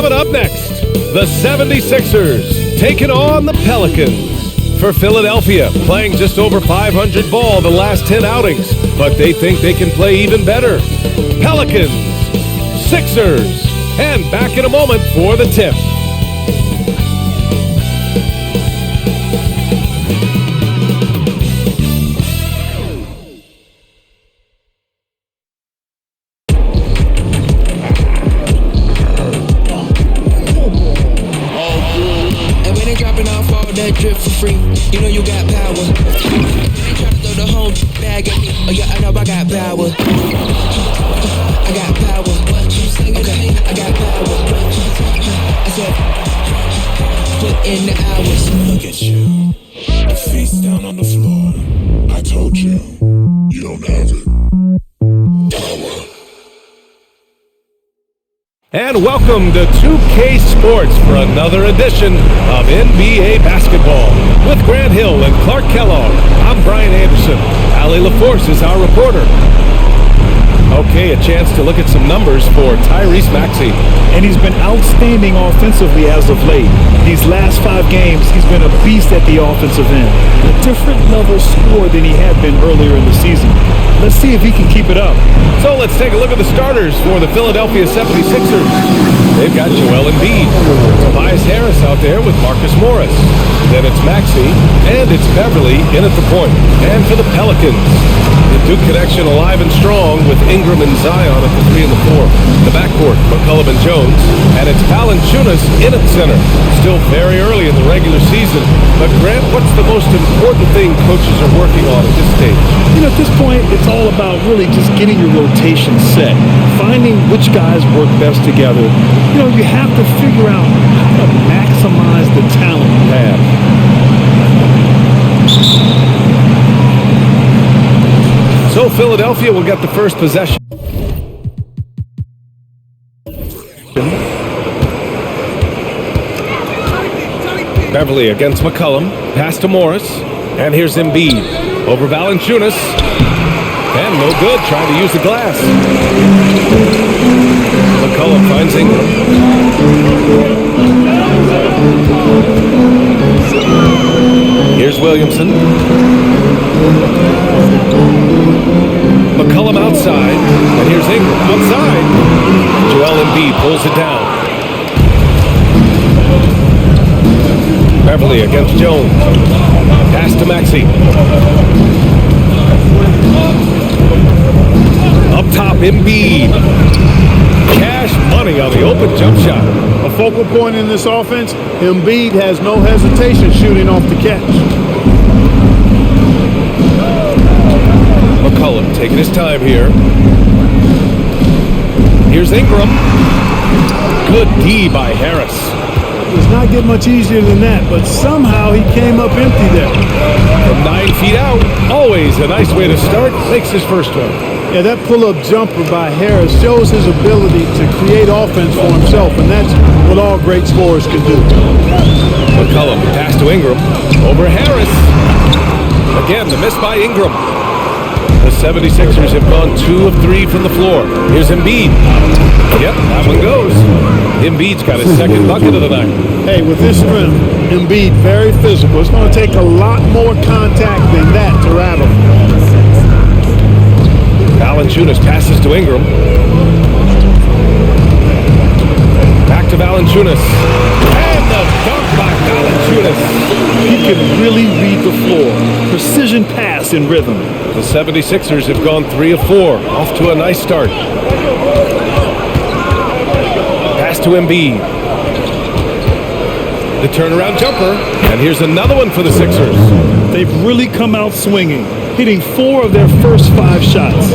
Coming up next, the 76ers taking on the Pelicans. For Philadelphia, playing just over .500 ball the last 10 outings, but they think they can play even better. Pelicans, Sixers, and back in a moment for the tip. Drip for free, you know you got power. They try to throw the whole bag at me. Oh yeah, I know I got power. I got power. Okay, I got power. I said, put in the hours. Look at you, face down on the floor. I told you, you don't have it. Power. And welcome to 2K Sports for another edition of NBA basketball. With Grant Hill and Clark Kellogg, I'm Brian Anderson. Allie LaForce is our reporter. Okay, a chance to look at some numbers for Tyrese Maxey. And he's been outstanding offensively as of late. These last 5 games, he's been a beast at the offensive end. A different level scorer than he had been earlier in the season. Let's see if he can keep it up. So let's take a look at the starters for the Philadelphia 76ers. They've got Joel Embiid, Tobias Harris out there with Marcus Morris. Then it's Maxey, and it's Beverly in at the point. And for the Pelicans, the Duke connection alive and strong with Ingram and Zion at the 3 and the 4. The backcourt, McCollum and Jones. And it's Valanciunas in at center. Still very early in the regular season. But Grant, what's the most important thing coaches are working on at this stage? You know, at this point, it's all about really just getting your rotation set. Finding which guys work best together. You know, you have to figure out how to maximize the talent you have. So Philadelphia will get the first possession. Beverly against McCollum. Pass to Morris. And here's Embiid. Over Valanciunas. And no good, trying to use the glass. McCollum finds Ingram. Here's Williamson. McCollum outside. And here's Ingram outside. Joel Embiid pulls it down. Beverly against Jones. Pass to Maxey. Up top, Embiid. Cash money on the open jump shot. A focal point in this offense, Embiid has no hesitation shooting off the catch. McCollum taking his time here. Here's Ingram. Good D by Harris. Does not get much easier than that, but somehow he came up empty there. From 9 feet out, always a nice way to start. Makes his first one. Yeah, that pull-up jumper by Harris shows his ability to create offense for himself, and that's what all great scorers can do. McCollum pass to Ingram. Over Harris. Again, the miss by Ingram. The 76ers have gone 2 of 3 from the floor. Here's Embiid. Yep, that one goes. Embiid's got his second bucket of the night. Hey, with this strength, Embiid very physical. It's going to take a lot more contact than that to rattle. Valanciunas passes to Ingram. Back to Valanciunas. And the dunk by Valanciunas. He can really read the floor. Precision pass in rhythm. The 76ers have gone 3 of 4. Off to a nice start. Pass to Embiid. The turnaround jumper. And here's another one for the Sixers. They've really come out swinging, hitting 4 of their first 5 shots.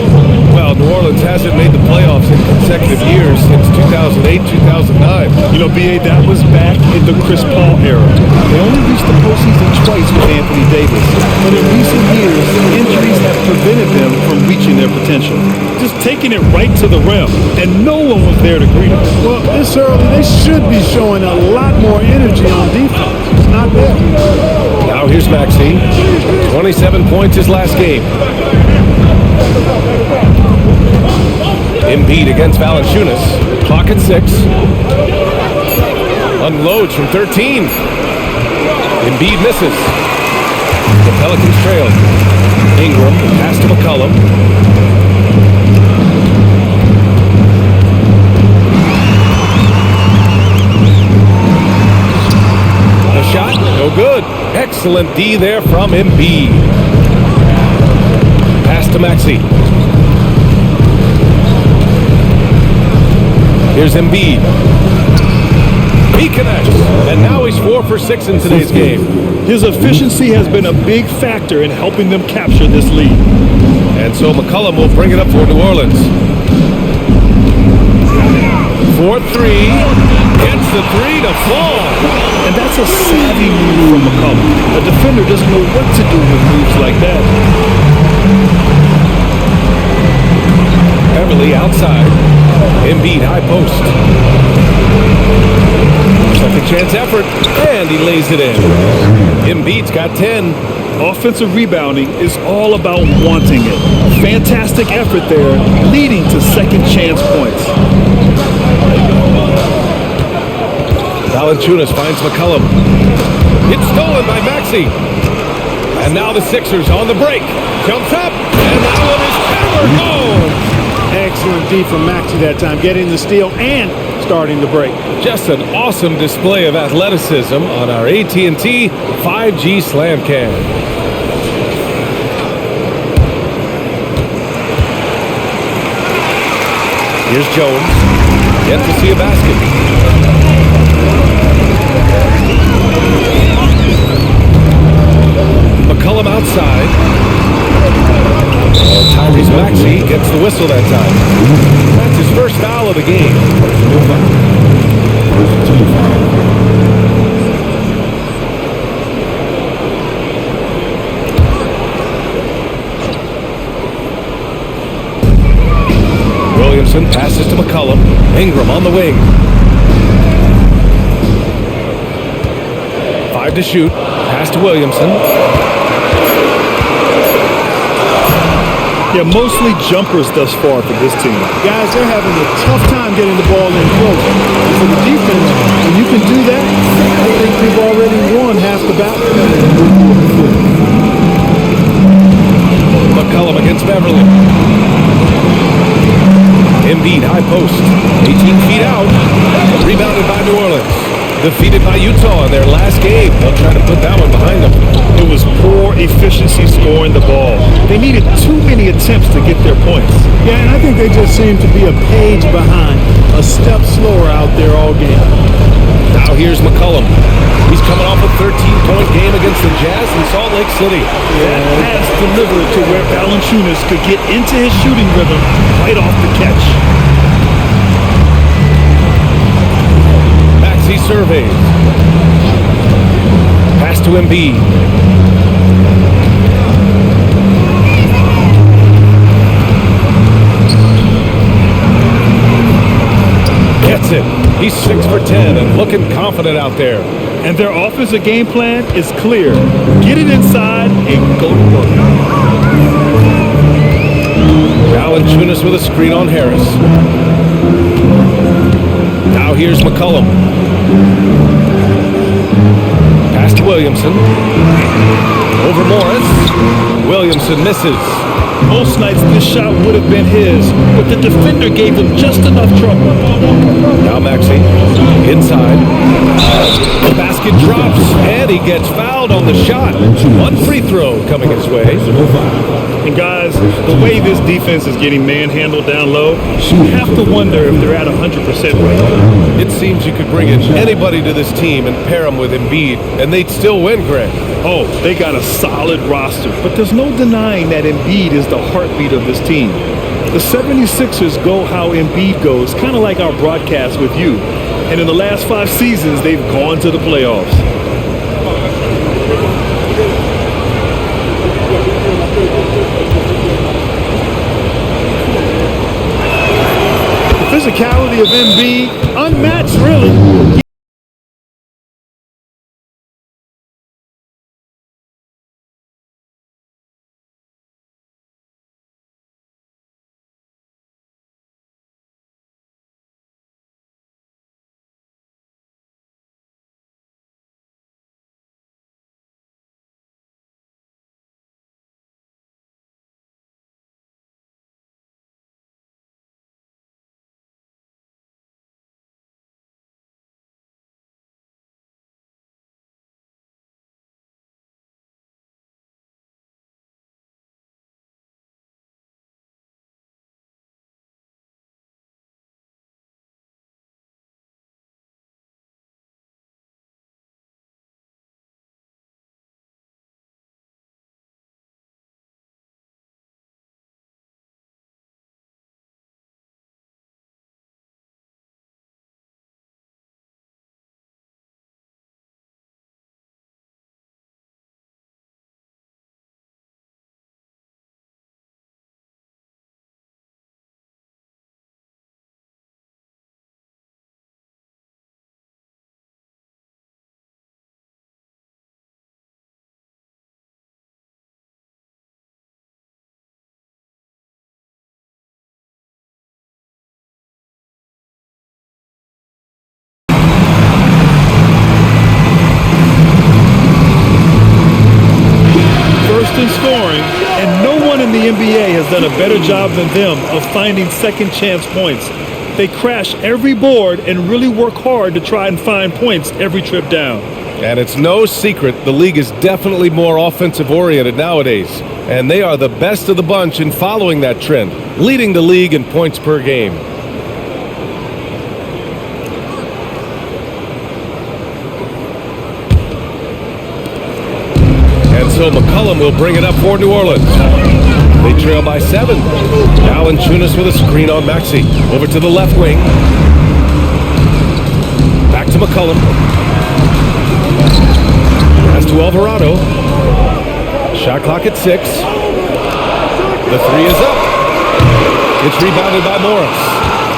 Well, New Orleans hasn't made the playoffs in consecutive years since 2008, 2009. You know, B.A., that was back in the Chris Paul era. They only reached the postseason twice with Anthony Davis. But in recent years, injuries have prevented them from reaching their potential. Just taking it right to the rim, and no one was there to greet them. Well, this early, they should be showing a lot more energy on defense. It's not there. Now here's Maxey. 27 points his last game. Embiid against Valanciunas. Clock at 6. Unloads from 13. Embiid misses. The Pelicans trail. Ingram, pass to McCollum. The shot, no good. Excellent D there from Embiid. Pass to Maxey. Here's Embiid. He connects, and now he's 4 for 6 in today's game. His efficiency has been a big factor in helping them capture this lead. And so McCollum will bring it up for New Orleans. 4-3, gets the three to fall. And that's a savvy move from McCollum. A defender doesn't know what to do with moves like that. Beverly outside. Embiid high post. Second chance effort, and he lays it in. Embiid's got 10. Offensive rebounding is all about wanting it. Fantastic effort there, leading to second chance points. Valanciunas finds McCollum. It's stolen by Maxey. And now the Sixers on the break. Jumps up, and that one is hammered home. Excellent D from Maxey that time, getting the steal and starting the break. Just an awesome display of athleticism on our AT&T 5G Slam Cam. Here's Jones. Yet to see a basket. McCollum outside. Tyrese Maxey gets the whistle that time. That's his first foul of the game. Williamson passes to McCollum. Ingram on the wing. 5 to shoot. Pass to Williamson. Yeah, mostly jumpers thus far for this team. Guys, they're having a tough time getting the ball in close. And for the defense, when you can do that, I think we've already won half the battle. McCollum against Beverly. Embiid high post. 18 feet out. Rebounded by New Orleans. Defeated by Utah in their last game. They'll try to put that one behind them. It was poor efficiency scoring the ball. They needed too many attempts to get their points. Yeah, and I think they just seem to be a page behind, a step slower out there all game. Now here's McCollum. He's coming off a 13-point game against the Jazz in Salt Lake City. That pass delivered to where Valanciunas could get into his shooting rhythm right off the catch. Maxey surveys. Pass to Embiid. Gets it. He's 6 for 10 and looking confident out there. And their offensive game plan is clear. Get it inside and go to work. Valanciunas with a screen on Harris. Now here's McCollum. Pass to Williamson. Over Morris. Williamson misses. Most nights this shot would have been his, but the defender gave him just enough trouble. Now Maxey. Inside. The basket drops, and he gets fouled on the shot. One free throw coming his way. And guys, the way this defense is getting manhandled down low, you have to wonder if they're at 100% right. It seems you could bring in anybody to this team and pair them with Embiid, and they'd still win, Greg. Oh, they got a solid roster, but there's no denying that Embiid is the heartbeat of this team. The 76ers go how Embiid goes, kind of like our broadcast with you. And in the last 5 seasons, they've gone to the playoffs. The physicality of Embiid, unmatched really. done a better job than them of finding second chance points. They crash every board and really work hard to try and find points every trip down. And it's no secret the league is definitely more offensive-oriented nowadays. And they are the best of the bunch in following that trend, leading the league in points per game. And so McCollum will bring it up for New Orleans. They trail by 7. Valanciunas with a screen on Maxey. Over to the left wing. Back to McCollum. Pass to Alvarado. Shot clock at 6. The 3 is up. It's rebounded by Morris.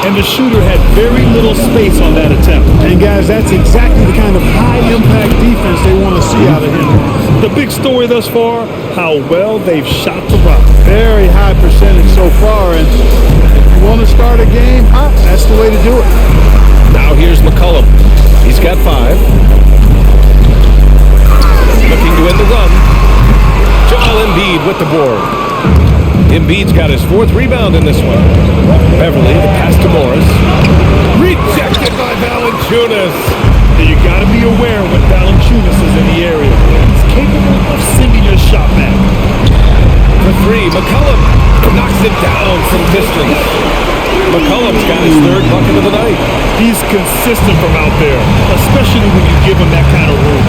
And the shooter had very little space on that attempt. And guys, that's exactly the kind of high-impact defense they want to see out of him. The big story thus far, how well they've shot the rock. Very high percentage so far, and if you want to start a game hot, that's the way to do it. Now here's McCollum. He's got 5. Looking to end the run. Joel Embiid with the board. Embiid's got his 4th rebound in this one. Beverly, the pass to Morris. Rejected by Valanciunas. You got to be aware when Valanciunas is in the area. He's capable of sending your shot back. For 3, McCollum knocks it down from distance. McCollum's got his 3rd bucket of the night. He's consistent from out there, especially when you give him that kind of room.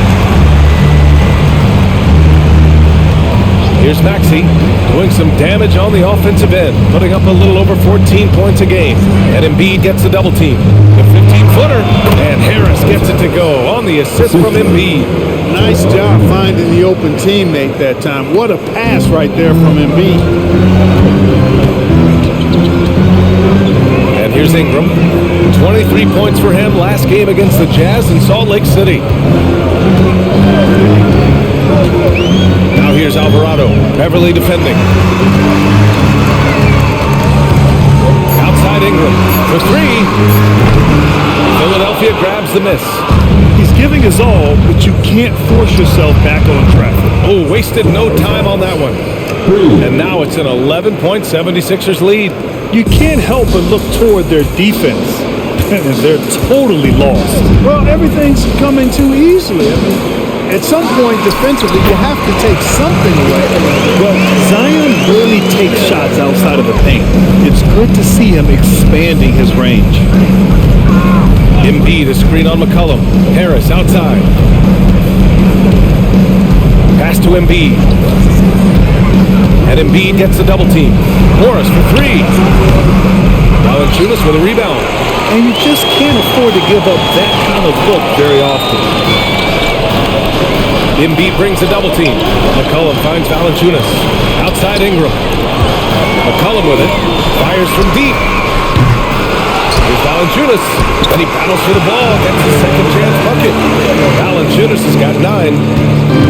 Here's Maxey doing some damage on the offensive end, putting up a little over 14 points a game. And Embiid gets the double team. The 15-footer, and Harris gets it to go on the assist from Embiid. Nice job finding the open teammate that time. What a pass right there from Embiid. And here's Ingram. 23 points for him last game against the Jazz in Salt Lake City. Now here's Alvarado. Beverly defending. Outside Ingram for 3. Philadelphia grabs the miss. He's giving his all, but you can't force yourself back on track. Oh, wasted no time on that one. And now it's an 11-point 76ers lead. You can't help but look toward their defense. And they're totally lost. Well, everything's coming too easily. I mean, at some point defensively, you have to take something away. But Zion really takes shots outside of the paint. It's good to see him expanding his range. Embiid, a screen on McCollum. Harris outside. Pass to Embiid. And Embiid gets the double team. Morris for 3. Valanciunas with a rebound. And you just can't afford to give up that kind of look very often. Embiid brings a double team. McCollum finds Valanciunas. Outside Ingram. McCollum with it. Fires from deep. Here's Valanciunas. And he battles for the ball. Gets his second chance bucket. Valanciunas has got 9.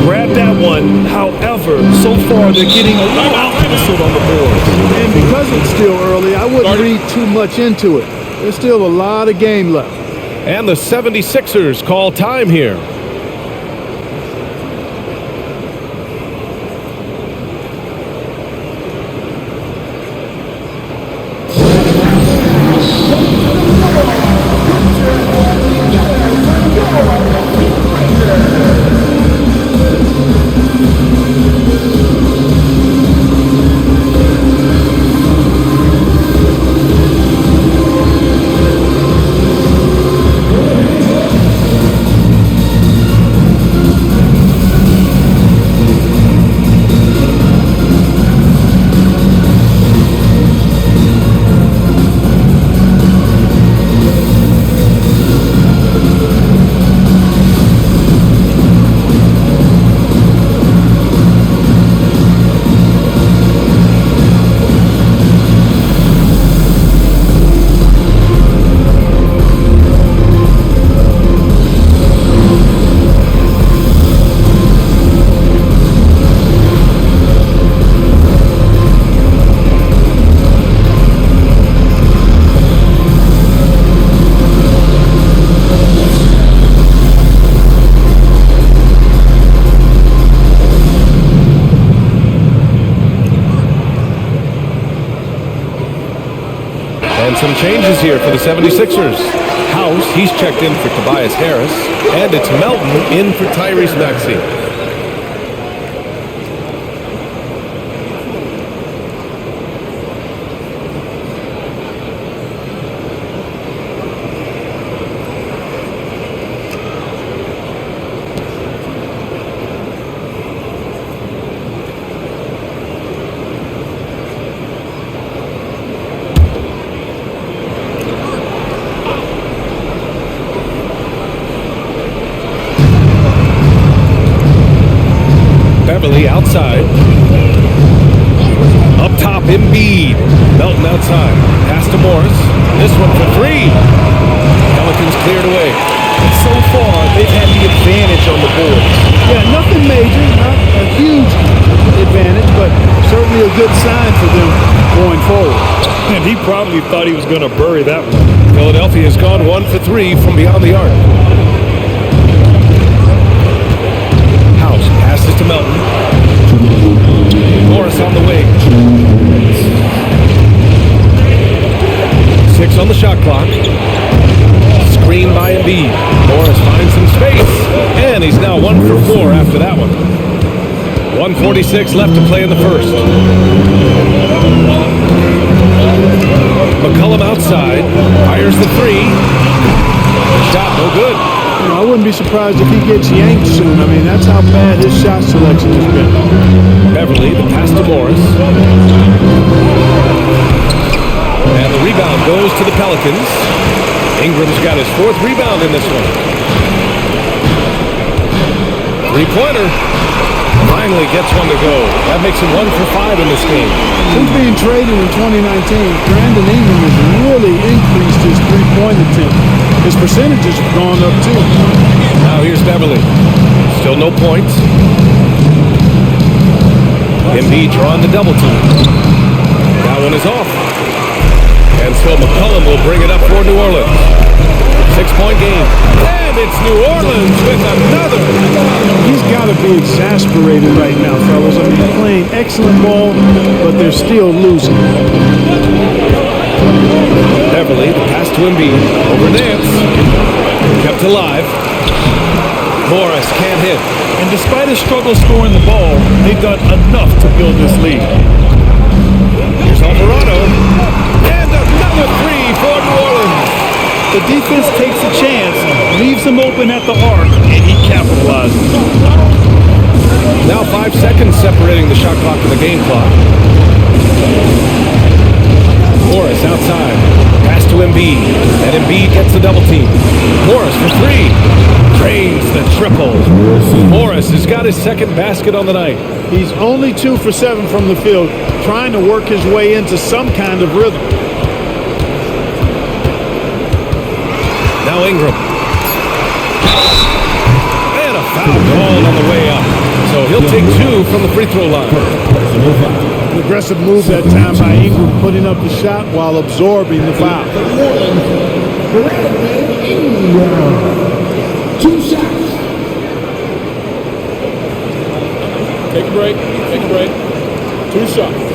Grab that one. However, so far they're getting a little opposite on the board. And because it's still early, I wouldn't read too much into it. There's still a lot of game left. And the 76ers call time here. Some changes here for the 76ers. House, he's checked in for Tobias Harris. And it's Melton in for Tyrese Maxey. Outside. Up top, Embiid. Melton outside. Pass to Morris. This one for three. Pelicans cleared away. So far, they've had the advantage on the boards. Yeah, nothing major, not a huge advantage, but certainly a good sign for them going forward. And he probably thought he was going to bury that one. Philadelphia has gone 1 for 3 from beyond the arc. House passes to Melton. Morris on the wing. 6 on the shot clock. Screen by Embiid. Morris finds some space. And he's now 1 for 4 after that one. 1:46 left to play in the first. McCollum outside. Fires the three. Shot no good. You know, I wouldn't be surprised if he gets yanked soon. I mean, that's how bad his shot selection has been. Beverly, the pass to Morris. And the rebound goes to the Pelicans. Ingram's got his 4th rebound in this one. Three-pointer. Finally gets one to go. That makes him 1 for 5 in this game. Since being traded in 2019, Brandon Ingram has really increased his three-point attempt. His percentages have gone up too. Now here's Beverly. Still no points. Embiid drawing the double team. That one is off. And so McCollum will bring it up for New Orleans. 6-point game. And it's New Orleans with another. He's got to be exasperated right now, fellas. I mean, they're playing excellent ball, but they're still losing. Beverly, the pass to Embiid. Over Nance. Kept alive. Morris can't hit. And despite his struggle scoring the ball, they've done enough to build this lead. Here's Alvarado. And another three for New Orleans. The defense takes a chance, leaves him open at the arc, and he capitalizes. Now 5 seconds separating the shot clock and the game clock. Morris outside. Pass to Embiid. And Embiid gets the double team. Morris for three. Drains the triple. Morris has got his 2nd basket on the night. He's only 2 for 7 from the field, trying to work his way into some kind of rhythm. Now Ingram. And a foul called on the way up. So he'll take 2 from the free throw line. An aggressive move that time by Ingram, putting up the shot while absorbing the foul. 2 shots. Take a break. Take a break. 2 shots.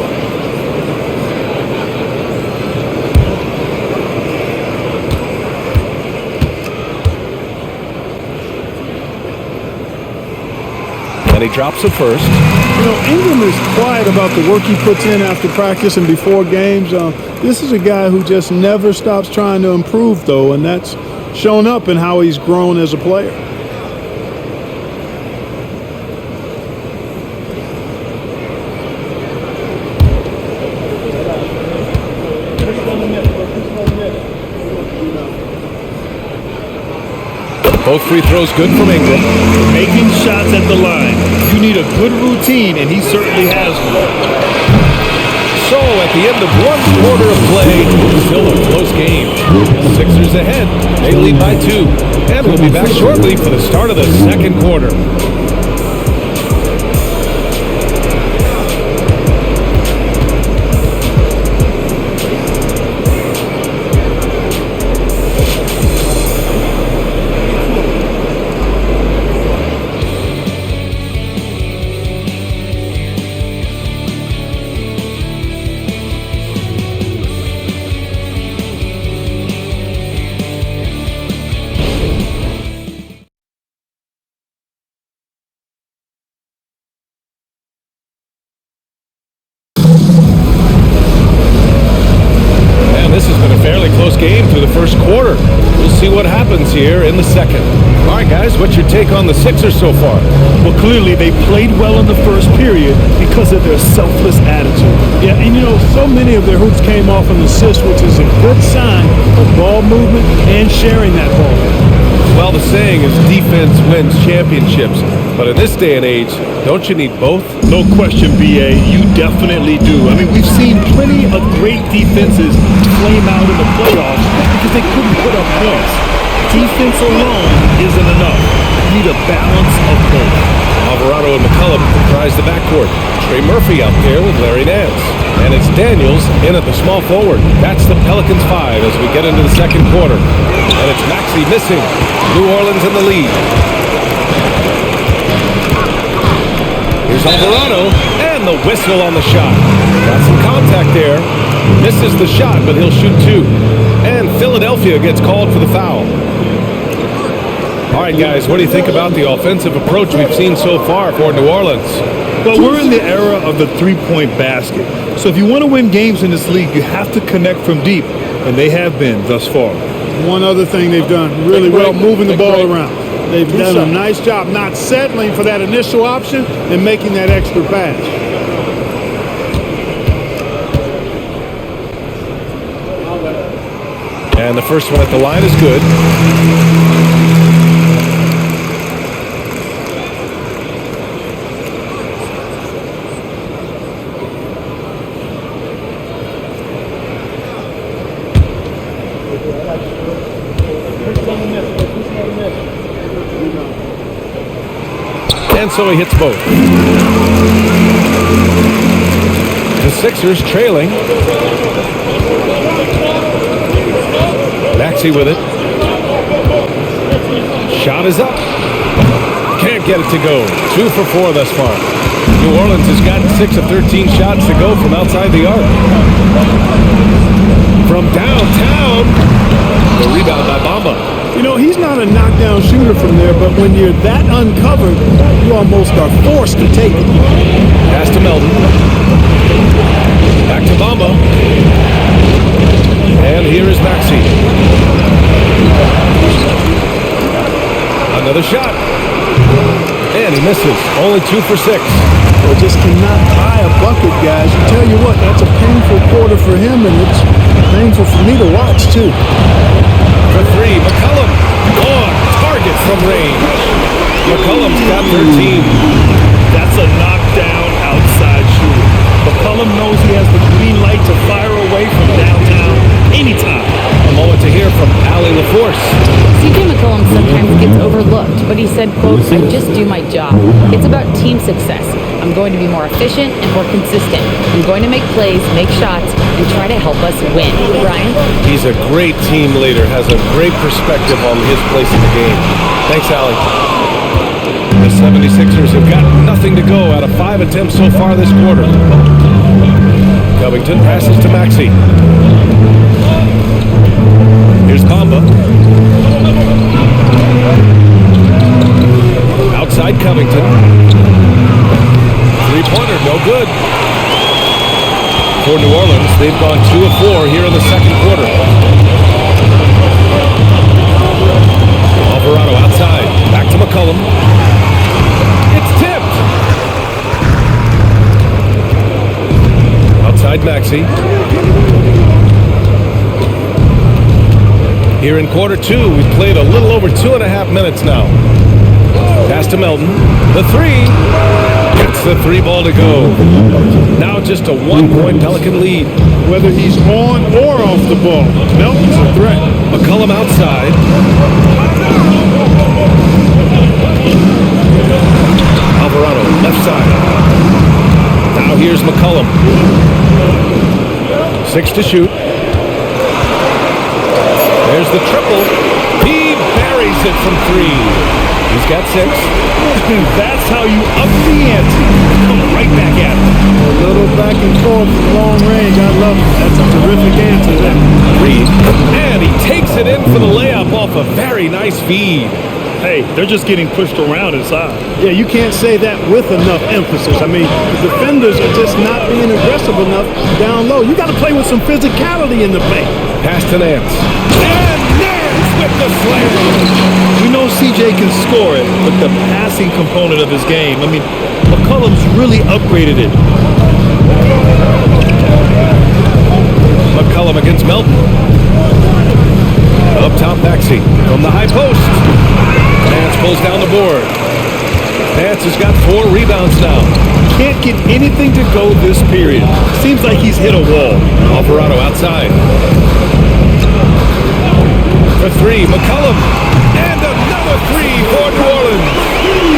And he drops it first. You know, Ingram is quiet about the work he puts in after practice and before games. This is a guy who just never stops trying to improve, though, and that's shown up in how he's grown as a player. Both free throws good from Ingram. Making shots at the line. You need a good routine, and he certainly has one. So at the end of 1 quarter of play, still a close game. Sixers ahead. They lead by 2. And we'll be back shortly for the start of the 2nd quarter. game through the first quarter. We'll see what happens here in the second. All right, guys, what's your take on the Sixers so far? Well, clearly they played well in the first period because of their selfless attitude. Yeah, and so many of their hoops came off an assist, which is a good sign of ball movement and sharing that ball. Well, the saying is defense wins championships. But in this day and age, don't you need both? No question, B.A., you definitely do. I mean, we've seen plenty of great defenses flame out in the playoffs because they couldn't put up points. Defense alone isn't enough. You need a balance of both. Alvarado and McCollum comprise the backcourt. Trey Murphy out there with Larry Nance. And it's Daniels in at the small forward. That's the Pelicans 5 as we get into the second quarter. And it's Maxey missing. New Orleans in the lead. Here's Alvarado, and the whistle on the shot. Got some contact there. Misses the shot, but he'll shoot two. And Philadelphia gets called for the foul. All right, guys, what do you think about the offensive approach we've seen so far for New Orleans? Well, we're in the era of the three-point basket. So if you want to win games in this league, you have to connect from deep, and they have been thus far. One other thing they've done really well, moving the ball around. They've done a nice job not settling for that initial option and making that extra pass. And the first one at the line is good. And so he hits both. The Sixers trailing. Maxey with it. Shot is up. Can't get it to go. 2 for 4 thus far. New Orleans has gotten 6 of 13 shots to go from outside the arc. From downtown. The rebound by Bamba. He's not a knockdown shooter from there, but when you're that uncovered, you almost are forced to take it. Pass to Melton. Back to Bamba. And here is Maxey. Another shot. And he misses. Only 2 for 6. Well, just cannot buy a bucket, guys. I tell you what, that's a painful quarter for him, and it's painful for me to watch, too. For 3, McCollum on target from range. McCollum's got 13. That's a knockdown outside shooter. McCollum knows he has the green light to fire away from downtown anytime. A moment to hear from Allie LaForce. CJ McCollum sometimes gets overlooked, but he said, quote, "I just do my job. It's about team success. I'm going to be more efficient and more consistent. I'm going to make plays, make shots, and try to help us win." Brian? He's a great team leader, has a great perspective on his place in the game. Thanks, Allie. The 76ers have got nothing to go out of 5 attempts so far this quarter. Covington passes to Maxey. Here's Bamba. Outside Covington. Three-pointer, no good. For New Orleans, they've gone 2 of 4 here in the second quarter. Alvarado outside. Back to McCollum. It's tipped. Outside Maxey. Here in quarter 2, we've played a little over 2.5 minutes now. Pass to Melton. The 3. Gets the 3 ball to go. Now just a 1-point Pelican lead. Whether he's on or off the ball, Melton's a threat. McCollum outside. Alvarado left side. Now here's McCollum. 6 to shoot. There's the triple. He buries it from 3. He's got 6. That's how you up the ante. Come right back at him. A little back and forth from long range. I love it. That's a terrific answer there. Reed. And he takes it in for the layup off a very nice feed. Hey, they're just getting pushed around inside. Yeah, you can't say that with enough emphasis. I mean, the defenders are just not being aggressive enough down low. You got to play with some physicality in the paint. Pass to Nance. And Nance with the slam. We know CJ can score it, but the passing component of his game, I mean, McCollum's really upgraded it. McCollum against Melton. Up top, Maxey from the high post. Nance pulls down the board. Nance has got 4 rebounds now. Can't get anything to go this period. Seems like he's hit a wall. Alvarado outside. For 3, McCollum. And another 3 for New Orleans.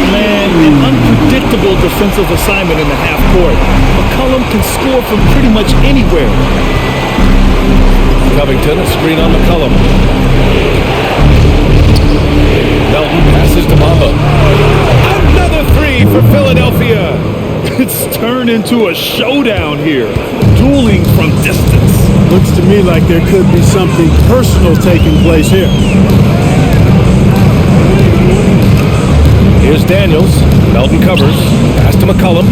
Man, an unpredictable defensive assignment in the half court. McCollum can score from pretty much anywhere. Covington, a screen on McCollum. Melton passes to Mamba. Another 3 for Philadelphia. It's turned into a showdown here. Dueling from distance. Looks to me like there could be something personal taking place here. Here's Daniels. Melton covers. Pass to McCollum.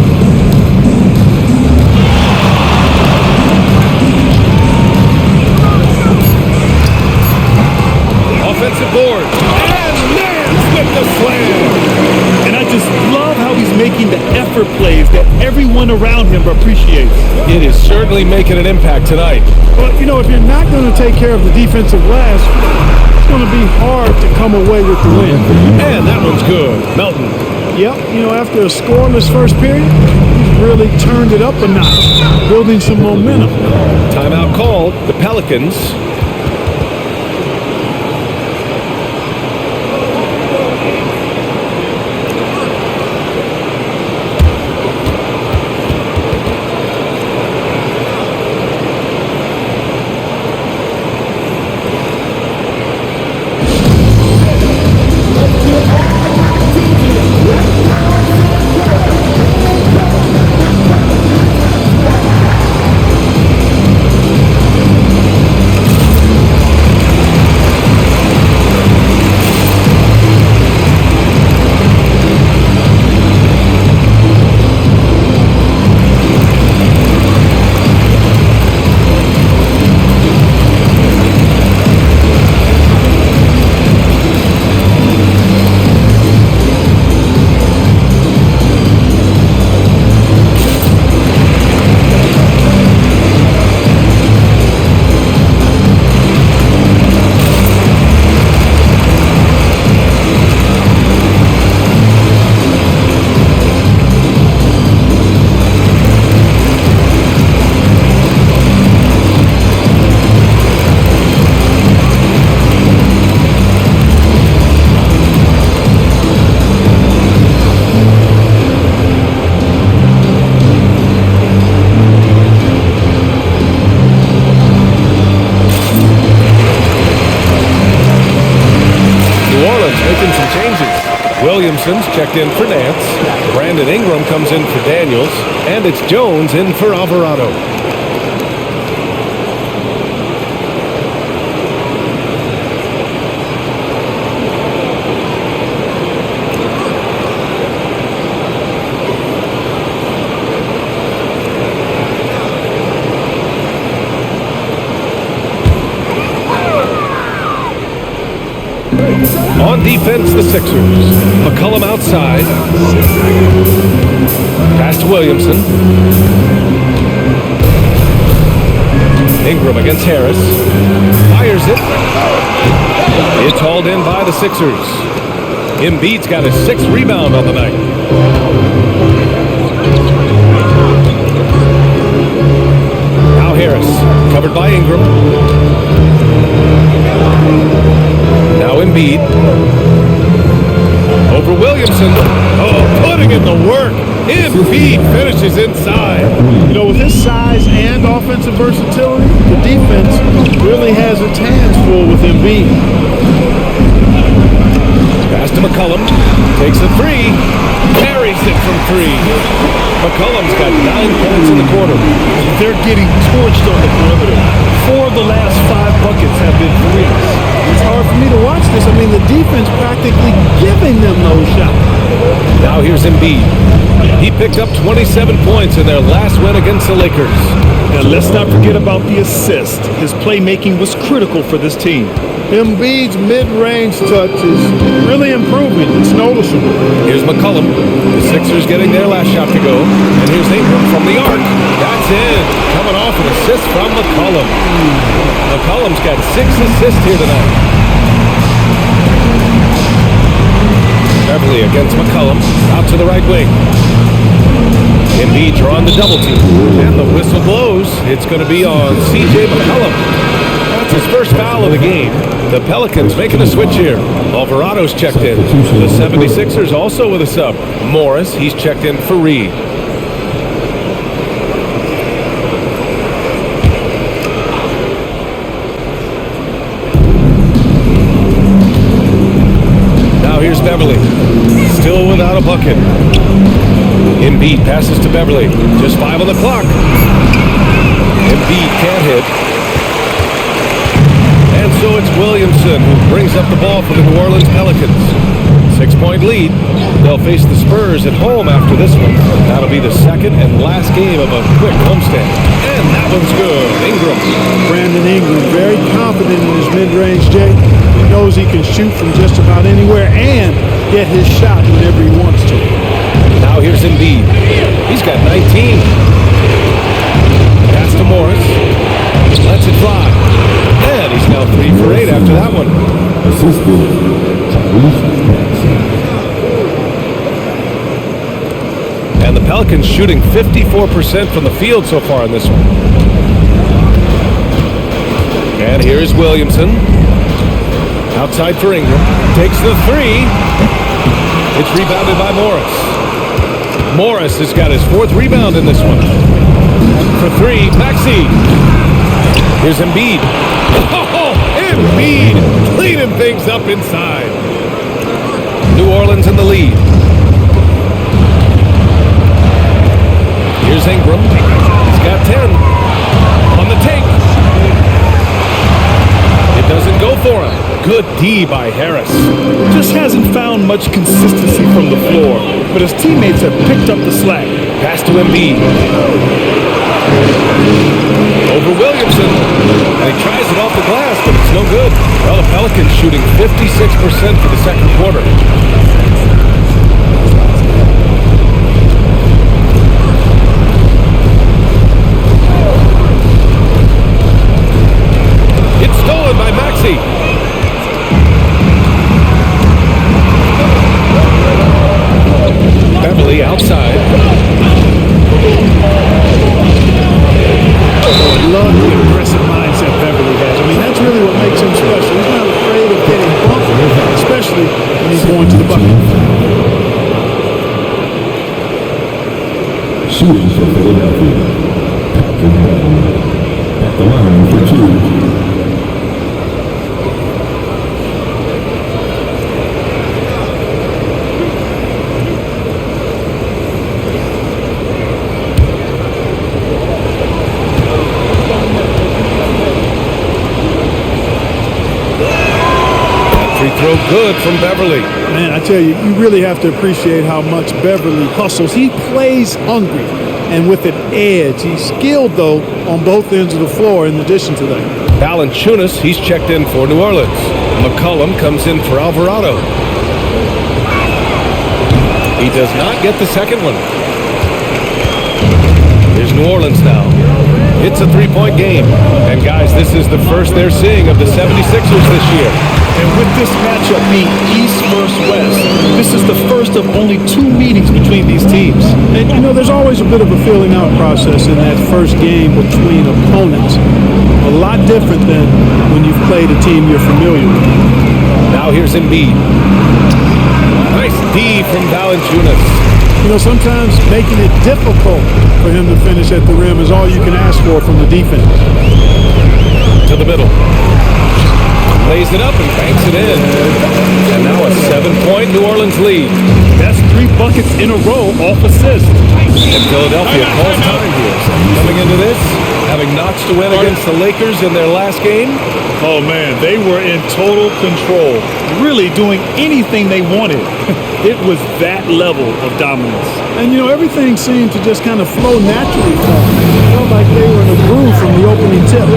Offensive board. And Nance with the slam. And I just love how he's making the effort plays that everyone around him appreciates. It is certainly making an impact tonight. But, you know, if you're not going to take care of the defensive glass, it's going to be hard to come away with the win. And that one's good. Melton. Yep, you know, after a scoreless first period, he's really turned it up a notch, building some momentum. Timeout called. The Pelicans. Williamson's checked in for Nance. Brandon Ingram comes in for Daniels. And it's Jones in for Alvarado. On defense, the Sixers. McCollum outside. Pass to Williamson. Ingram against Harris. Fires it. It's hauled in by the Sixers. Embiid's got his 6th rebound on the night. Now Harris, covered by Ingram. Now Embiid. Over Williamson. Oh, putting in the work. Embiid finishes inside. You know, with his size and offensive versatility, the defense really has its hands full with Embiid. Pass to McCollum. Takes a 3. Carries it from 3. McCollum's got 9 points in the quarter. They're getting torched on the perimeter. 4 of the last 5 buckets have been threes. It's hard hard for me to watch this. I mean, the defense practically giving them those shots. Now here's Embiid. He picked up 27 points in their last win against the Lakers. And let's not forget about the assist. His playmaking was critical for this team. Embiid's mid-range touch is really improving. It's noticeable. Here's McCollum. The Sixers getting their last shot to go. And here's Ingram from the arc. That's in. Coming off an assist from McCollum. McCollum's got 6 assists here tonight. Beverly against McCollum. Out to the right wing. Embiid drawing the double team. And the whistle blows. It's going to be on C.J. McCollum. That's his first foul of the game. The Pelicans making a switch here. Alvarado's checked in. The 76ers also with a sub. Morris, he's checked in for Reed. Now here's Beverly. Still without a bucket. Embiid passes to Beverly. Just 5 on the clock. Embiid can't hit. And so it's Williamson who brings up the ball for the New Orleans Pelicans. 6-point lead. They'll face the Spurs at home after this one. That'll be the second and last game of a quick homestand. And that one's good. Ingram. Brandon Ingram, very confident in his mid-range, Jay. He knows he can shoot from just about anywhere and get his shot whenever he wants to. Now here's Embiid. He's got 19. Pass to Morris. Lets it fly. And he's now 3 for 8 after that one. And the Pelicans shooting 54% from the field so far in this one. And here's Williamson. Outside for Ingram. Takes the 3. It's rebounded by Morris. Morris has got his 4th rebound in this one. For 3, Maxey. Here's Embiid. Oh, Embiid cleaning things up inside. New Orleans in the lead. Here's Ingram. He's got 10. On the take. It doesn't go for him. Good D by Harris. Just hasn't found much consistency from the floor, but his teammates have picked up the slack. Pass to Embiid. Over Williamson. And he tries it off the glass, but it's no good. Well, the Pelicans shooting 56% for the second quarter. It's stolen by Maxey. Beverly outside. I love the aggressive mindset Beverly has. I mean, that's really what makes him special. He's not afraid of getting bumped, especially when he's going to the bucket. Shooting for Philadelphia. At the line for 2. Throw good from Beverly. Man, I tell you, you really have to appreciate how much Beverly hustles. He plays hungry and with an edge. He's skilled, though, on both ends of the floor in addition to that. Valanciunas, he's checked in for New Orleans. McCollum comes in for Alvarado. He does not get the second one. Here's New Orleans now. It's a 3-point game. And guys, this is the first they're seeing of the 76ers this year. And with this matchup being East versus West, this is the first of only 2 meetings between these teams. And, you know, there's always a bit of a filling out process in that first game between opponents. A lot different than when you've played a team you're familiar with. Now here's Embiid. Nice D from Valanciunas. You know, sometimes making it difficult for him to finish at the rim is all you can ask for from the defense. To the middle. Lays it up and banks it in. And now a 7-point New Orleans lead. That's 3 buckets in a row off assist. And Philadelphia calls time here. Coming into this, having notched a win against the Lakers in their last game. Oh man, they were in total control, really doing anything they wanted. It was that level of dominance. And, you know, everything seemed to just kind of flow naturally for them. It felt like they were in a groove from the opening tip.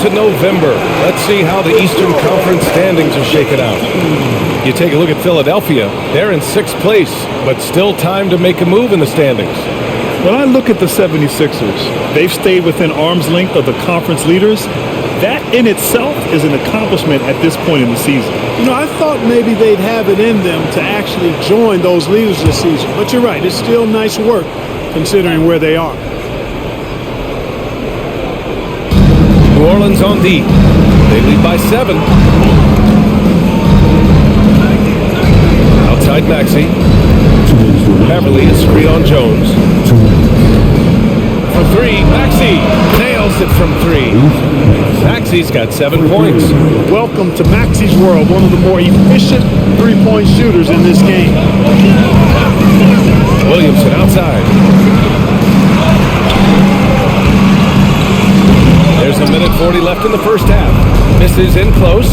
To November. Let's see how the Eastern Conference standings are shaken out. You take a look at Philadelphia. They're in 6th place, but still time to make a move in the standings. When I look at the 76ers, they've stayed within arm's length of the conference leaders. That in itself is an accomplishment at this point in the season. You know, I thought maybe they'd have it in them to actually join those leaders this season. But you're right, it's still nice work considering where they are. New Orleans on D. They lead by 7. Outside Maxey. Beverly, a screen on Jones. For 3, Maxey nails it from 3. Maxey's got 7 points. Welcome to Maxey's world, one of the more efficient three-point shooters in this game. Williamson outside. There's a minute 40 left in the first half. Misses in close.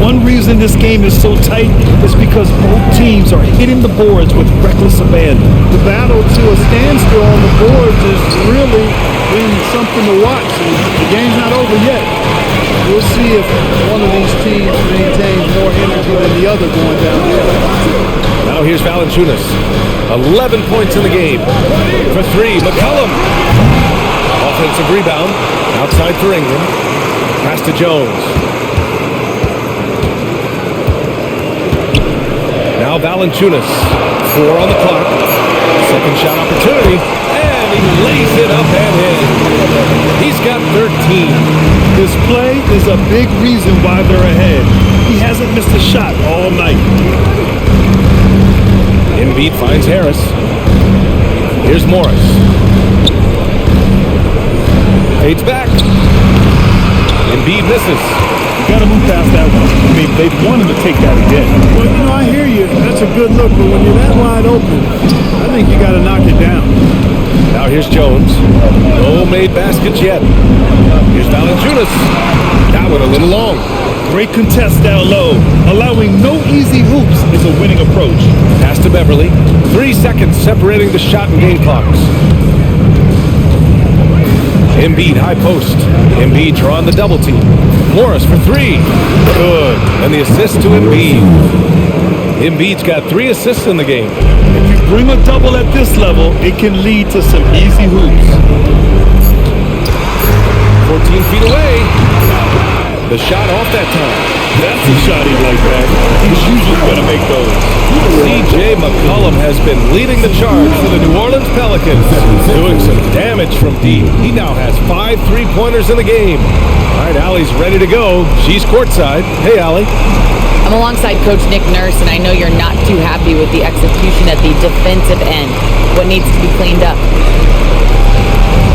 One reason this game is so tight is because both teams are hitting the boards with reckless abandon. The battle to a standstill on the boards has really been something to watch. And the game's not over yet. We'll see if one of these teams maintains more energy than the other going down there. Now here's Valanciunas. 11 points in the game. For 3, McCollum. Offensive rebound. Outside for Ingram. Pass to Jones. Now Valanciunas. 4 on the clock. Second shot opportunity. And he lays it up and in. He's got 13. This play is a big reason why they're ahead. He hasn't missed a shot all night. Embiid finds Harris. Here's Morris. Fades back. Embiid misses. You got to move past that one. I mean, they want him to take that again. Well, you know, I hear you. That's a good look, but when you're that wide open, I think you got to knock it down. Now here's Jones. No made baskets yet. Here's Valanciunas. That one a little long. Great contest down low. Allowing no easy hoops is a winning approach. Pass to Beverly. 3 seconds separating the shot and game clocks. Embiid high post. Embiid drawing the double team. Morris for 3. Good. And the assist to Embiid. Embiid's got 3 assists in the game. If you bring a double at this level, it can lead to some easy hoops. 14 feet away. The shot off that time. That's a shot he like that. He's usually going to make those. C.J. McCollum has been leading the charge for the New Orleans Pelicans, doing some damage from deep. He now has 5 3-pointers in the game. All right, Allie's ready to go. She's courtside. Hey, Allie. I'm alongside Coach Nick Nurse, and I know you're not too happy with the execution at the defensive end. What needs to be cleaned up?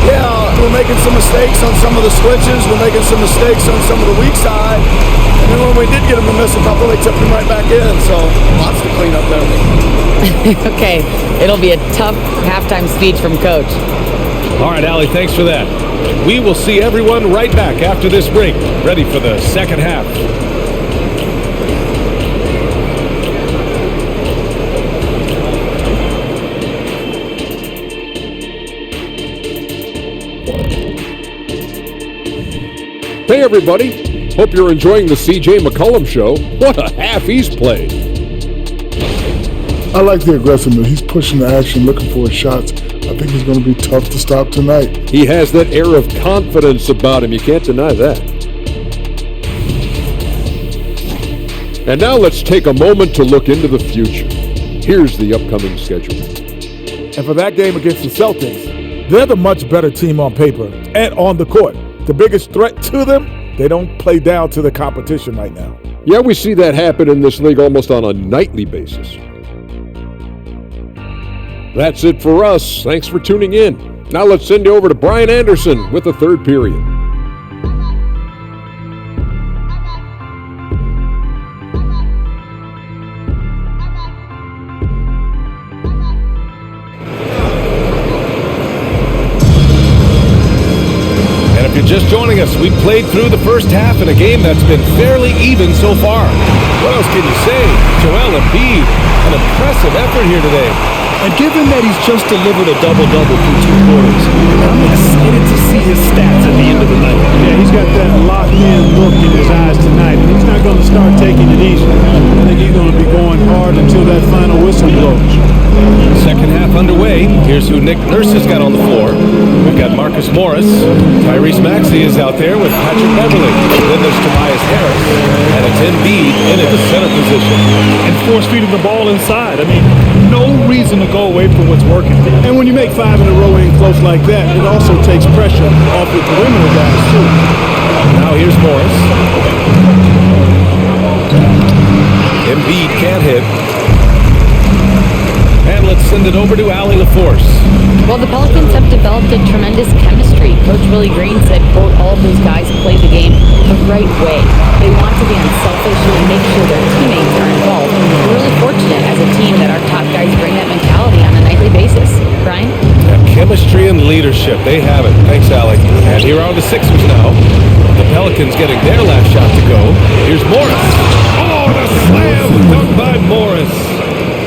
Yeah, we're making some mistakes on some of the switches. We're making some mistakes on some of the weak side. And then when we did get them to miss a couple, they tipped them right back in. So lots to clean up there. Okay, it'll be a tough halftime speech from Coach. All right, Allie, thanks for that. We will see everyone right back after this break, ready for the second half. Hey, everybody. Hope you're enjoying the C.J. McCollum Show. What a half he's played. I like the aggressiveness. He's pushing the action, looking for his shots. I think he's going to be tough to stop tonight. He has that air of confidence about him. You can't deny that. And now let's take a moment to look into the future. Here's the upcoming schedule. And for that game against the Celtics, they're the much better team on paper and on the court. The biggest threat to them, they don't play down to the competition right now. Yeah, we see that happen in this league almost on a nightly basis. That's it for us. Thanks for tuning in. Now let's send you over to Brian Anderson with the third period. And if you're just joining us, we played through the first half in a game that's been fairly even so far. What else can you say? Joel Embiid, an impressive effort here today. And given that he's just delivered a double-double through 2 quarters, I'm excited to see his stats at the end of the night. Yeah, he's got that locked-in look in his eyes tonight, and he's not going to start taking it easy. I think he's going to be going hard until that final whistle blows. Second half underway. Here's who Nick Nurse has got on the floor. We've got Marcus Morris. Tyrese Maxey is out there with Patrick Beverly. Then there's Tobias Harris. And it's Embiid in at the center position. And force-feeding the ball inside. I mean, no reason to go away from what's working. And when you make 5 in a row in close like that, it also takes pressure off your perimeter guys, too. Now here's Morris. Embiid can't hit. And let's send it over to Allie LaForce. Well, the Pelicans have developed a tremendous chemistry. Coach Willie Green said, quote, all of those guys play the game the right way. They want to be unselfish and make sure their teammates are involved. We're really fortunate as a team that our top guys bring that mentality on a nightly basis. Brian? Yeah, chemistry and leadership, they have it. Thanks, Allie. And here are the Sixers now. The Pelicans getting their last shot to go. Here's Morris. Oh, the slam dunk by Morris.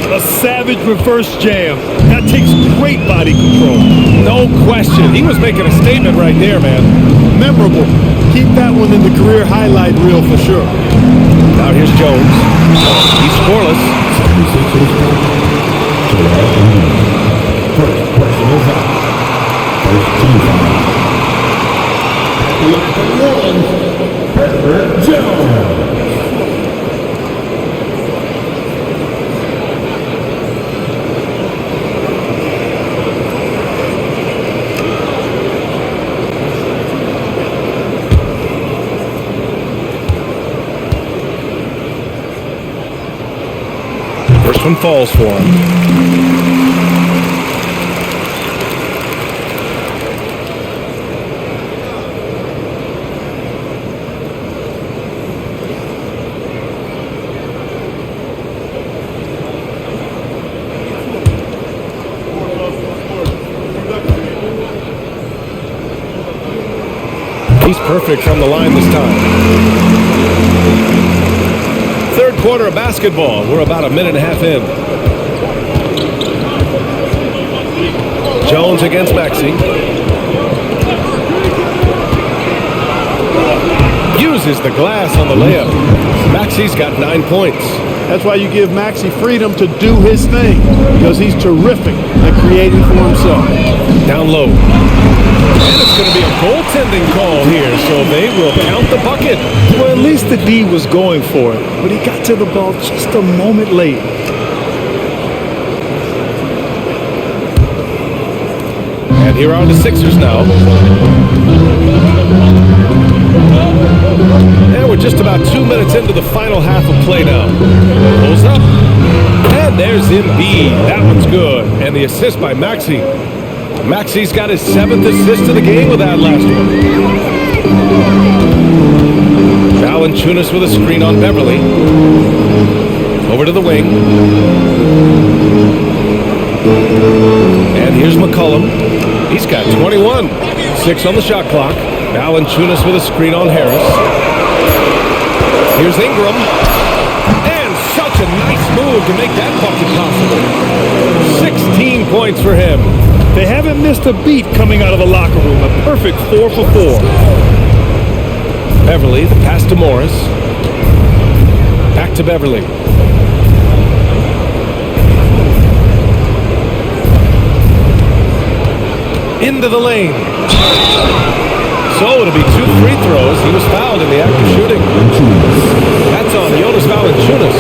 A savage reverse jam. That takes great body control. No question. He was making a statement right there, man. Memorable. Keep that one in the career highlight reel for sure. Now here's Jones. He's scoreless. First one falls for him. He's perfect from the line this time. Third quarter of basketball. We're about a minute and a half in. Jones against Maxey. Uses the glass on the layup. Maxey's got 9 points. That's why you give Maxey freedom to do his thing, because he's terrific at creating for himself. Down low. And it's going to be a goaltending call here, so they will count the bucket. Well, at least the D was going for it, but he got to the ball just a moment late. And here are the Sixers now. And we're just about 2 minutes into the final half of play now. Pulls up. And there's Embiid. That one's good. And the assist by Maxey. Maxey's got his 7th assist of the game with that last one. Valanciunas with a screen on Beverly. Over to the wing. got 21. 6 on the shot clock. Valanciunas with a screen on Harris. Here's Ingram. And such a nice move to make that bucket possible. 16 points for him. They haven't missed a beat coming out of the locker room. A perfect 4 for 4. Beverly, the pass to Morris. Back to Beverly. Into the lane. So it'll be 2 free throws. He was fouled in the act of shooting. That's on Jonas Valanciunas.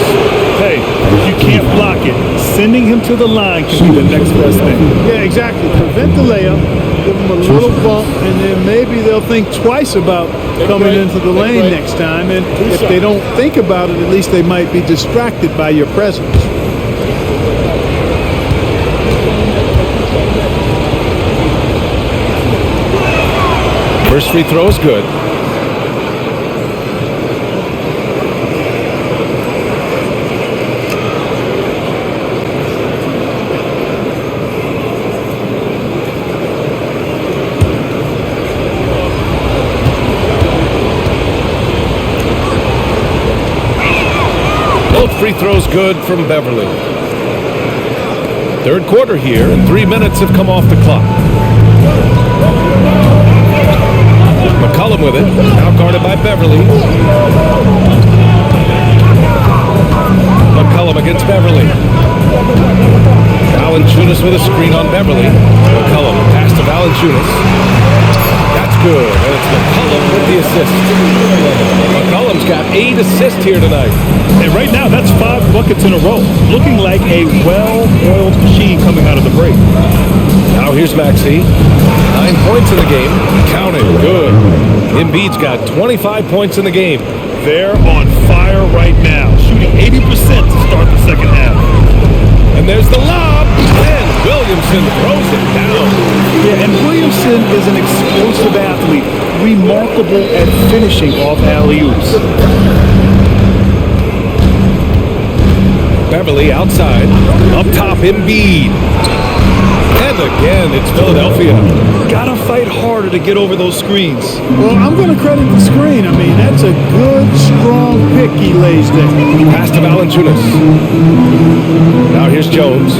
Hey, you can't block it. Sending him to the line can be the next best thing. Yeah, exactly. Prevent the layup, give them a little bump, and then maybe they'll think twice about coming into the lane next time. And if they don't think about it, at least they might be distracted by your presence. First free throw is good. Both free throws good from Beverly. Third quarter here, and 3 minutes have come off the clock. McCollum with it, now guarded by Beverly. McCollum against Beverly. Valanciunas with a screen on Beverly. McCollum pass to Valanciunas. That's good, and it's McCollum with the assist. McCollum's got 8 assists here tonight. And right now, that's 5 buckets in a row. Looking like a well-oiled machine coming out of the break. Now here's Maxey. 9 points in the game. Counting. Good. Embiid's got 25 points in the game. They're on fire right now, shooting 80% to start the second half. And there's the lob. And Williamson throws it down. Yeah, and Williamson is an explosive athlete, remarkable at finishing off alley-oops. Beverly outside. Up top, Embiid. And again, it's Philadelphia. Gotta fight harder to get over those screens. Well, I'm going to credit the screen. I mean, that's a good, strong pick he lays there. Pass to Valanciunas. Now here's Jones.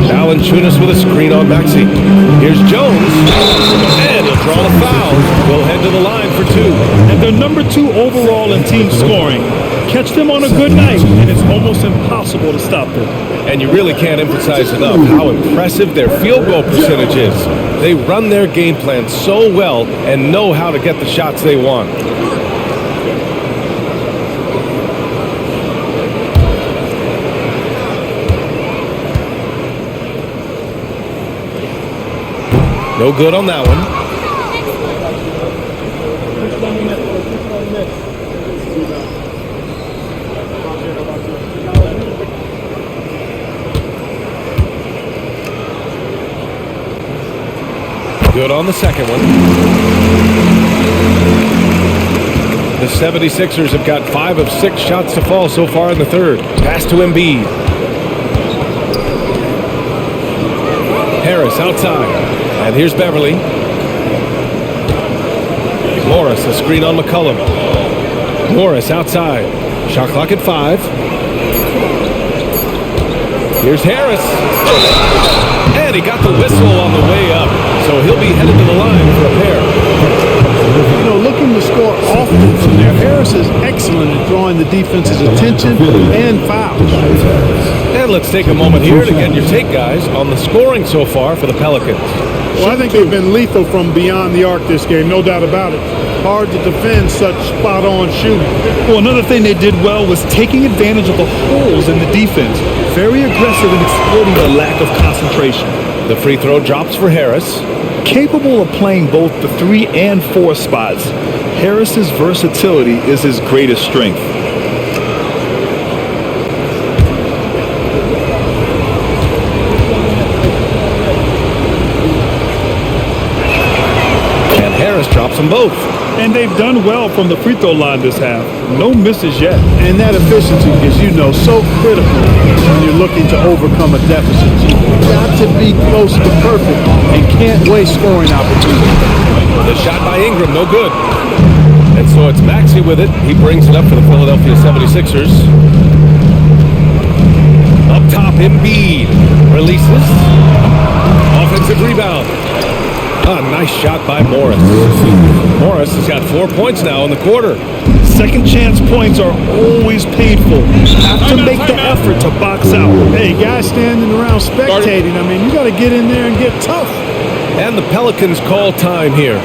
Valanciunas with a screen on Maxey. Here's Jones. And he'll draw the foul. We'll head to the line for 2. And they're number 2 overall in team scoring. Catch them on a good night, and it's almost impossible to stop them. And you really can't emphasize enough how impressive their field goal percentage is. They run their game plan so well and know how to get the shots they want. No good on that one. Good on the second one. The 76ers have got 5 of 6 shots to fall so far in the third. Pass to Embiid. Harris outside. And here's Beverly. Morris, a screen on McCollum. Morris outside. Shot clock at 5. Here's Harris. And he got the whistle on the way up. So he'll be headed to the line for a pair. You know, looking to score often from there. Harris is excellent at drawing the defense's attention and fouls. And let's take a moment here to get your take, guys, on the scoring so far for the Pelicans. Well, I think they've been lethal from beyond the arc this game, no doubt about it. Hard to defend such spot-on shooting. Well, another thing they did well was taking advantage of the holes in the defense. Very aggressive in exploiting the lack of concentration. The free throw drops for Harris. Capable of playing both the 3 and 4 spots, Harris's versatility is his greatest strength. And Harris drops them both. And they've done well from the free throw line this half. No misses yet. And that efficiency is, so critical when you're looking to overcome a deficit. You've got to be close to perfect and can't waste scoring opportunities. The shot by Ingram, no good. And so it's Maxey with it. He brings it up for the Philadelphia 76ers. Up top, Embiid releases. Offensive rebound. Nice shot by Morris. Morris has got 4 points now in the quarter. Second chance points are always painful. Have to make the effort to box out. Hey, guys standing around spectating, you got to get in there and get tough. And the Pelicans call time here.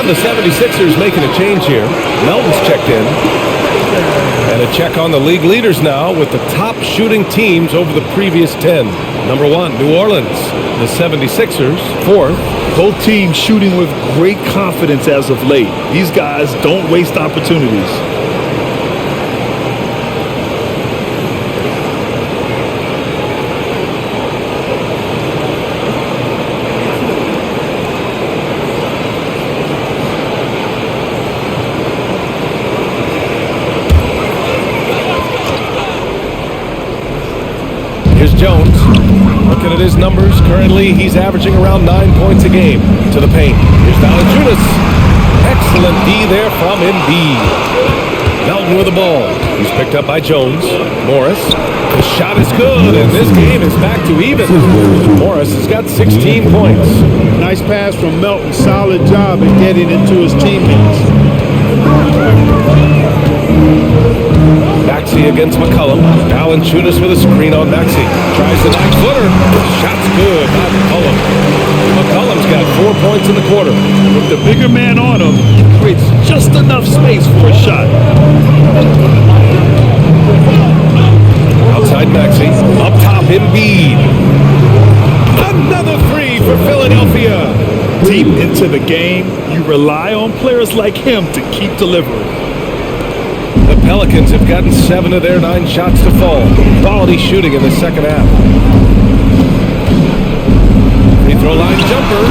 The 76ers making a change here. Melton's checked in. And a check on the league leaders now with the top shooting teams over the previous 10. Number 1, New Orleans. The 76ers, 4th. Both teams shooting with great confidence as of late. These guys don't waste opportunities. Here's Jones. Looking at his numbers, currently he's averaging around 9 points a game to the paint. Here's Valanciunas. Excellent D there from Embiid. Melton with the ball. He's picked up by Jones. Morris. The shot is good, and this game is back to even. Morris has got 16 points. Nice pass from Melton. Solid job in getting it to his teammates. Maxey against McCollum. Valanciunas with a screen on Maxey. Tries the 9-footer. Shot's good by McCollum. McCollum's got 4 points in the quarter. With the bigger man on him, he creates just enough space for a shot. Outside Maxey. Up top, Embiid. Another 3 for Philadelphia. Deep into the game, you rely on players like him to keep delivering. The Pelicans have gotten 7 of their 9 shots to fall. Quality shooting in the second half. Free throw line jumper.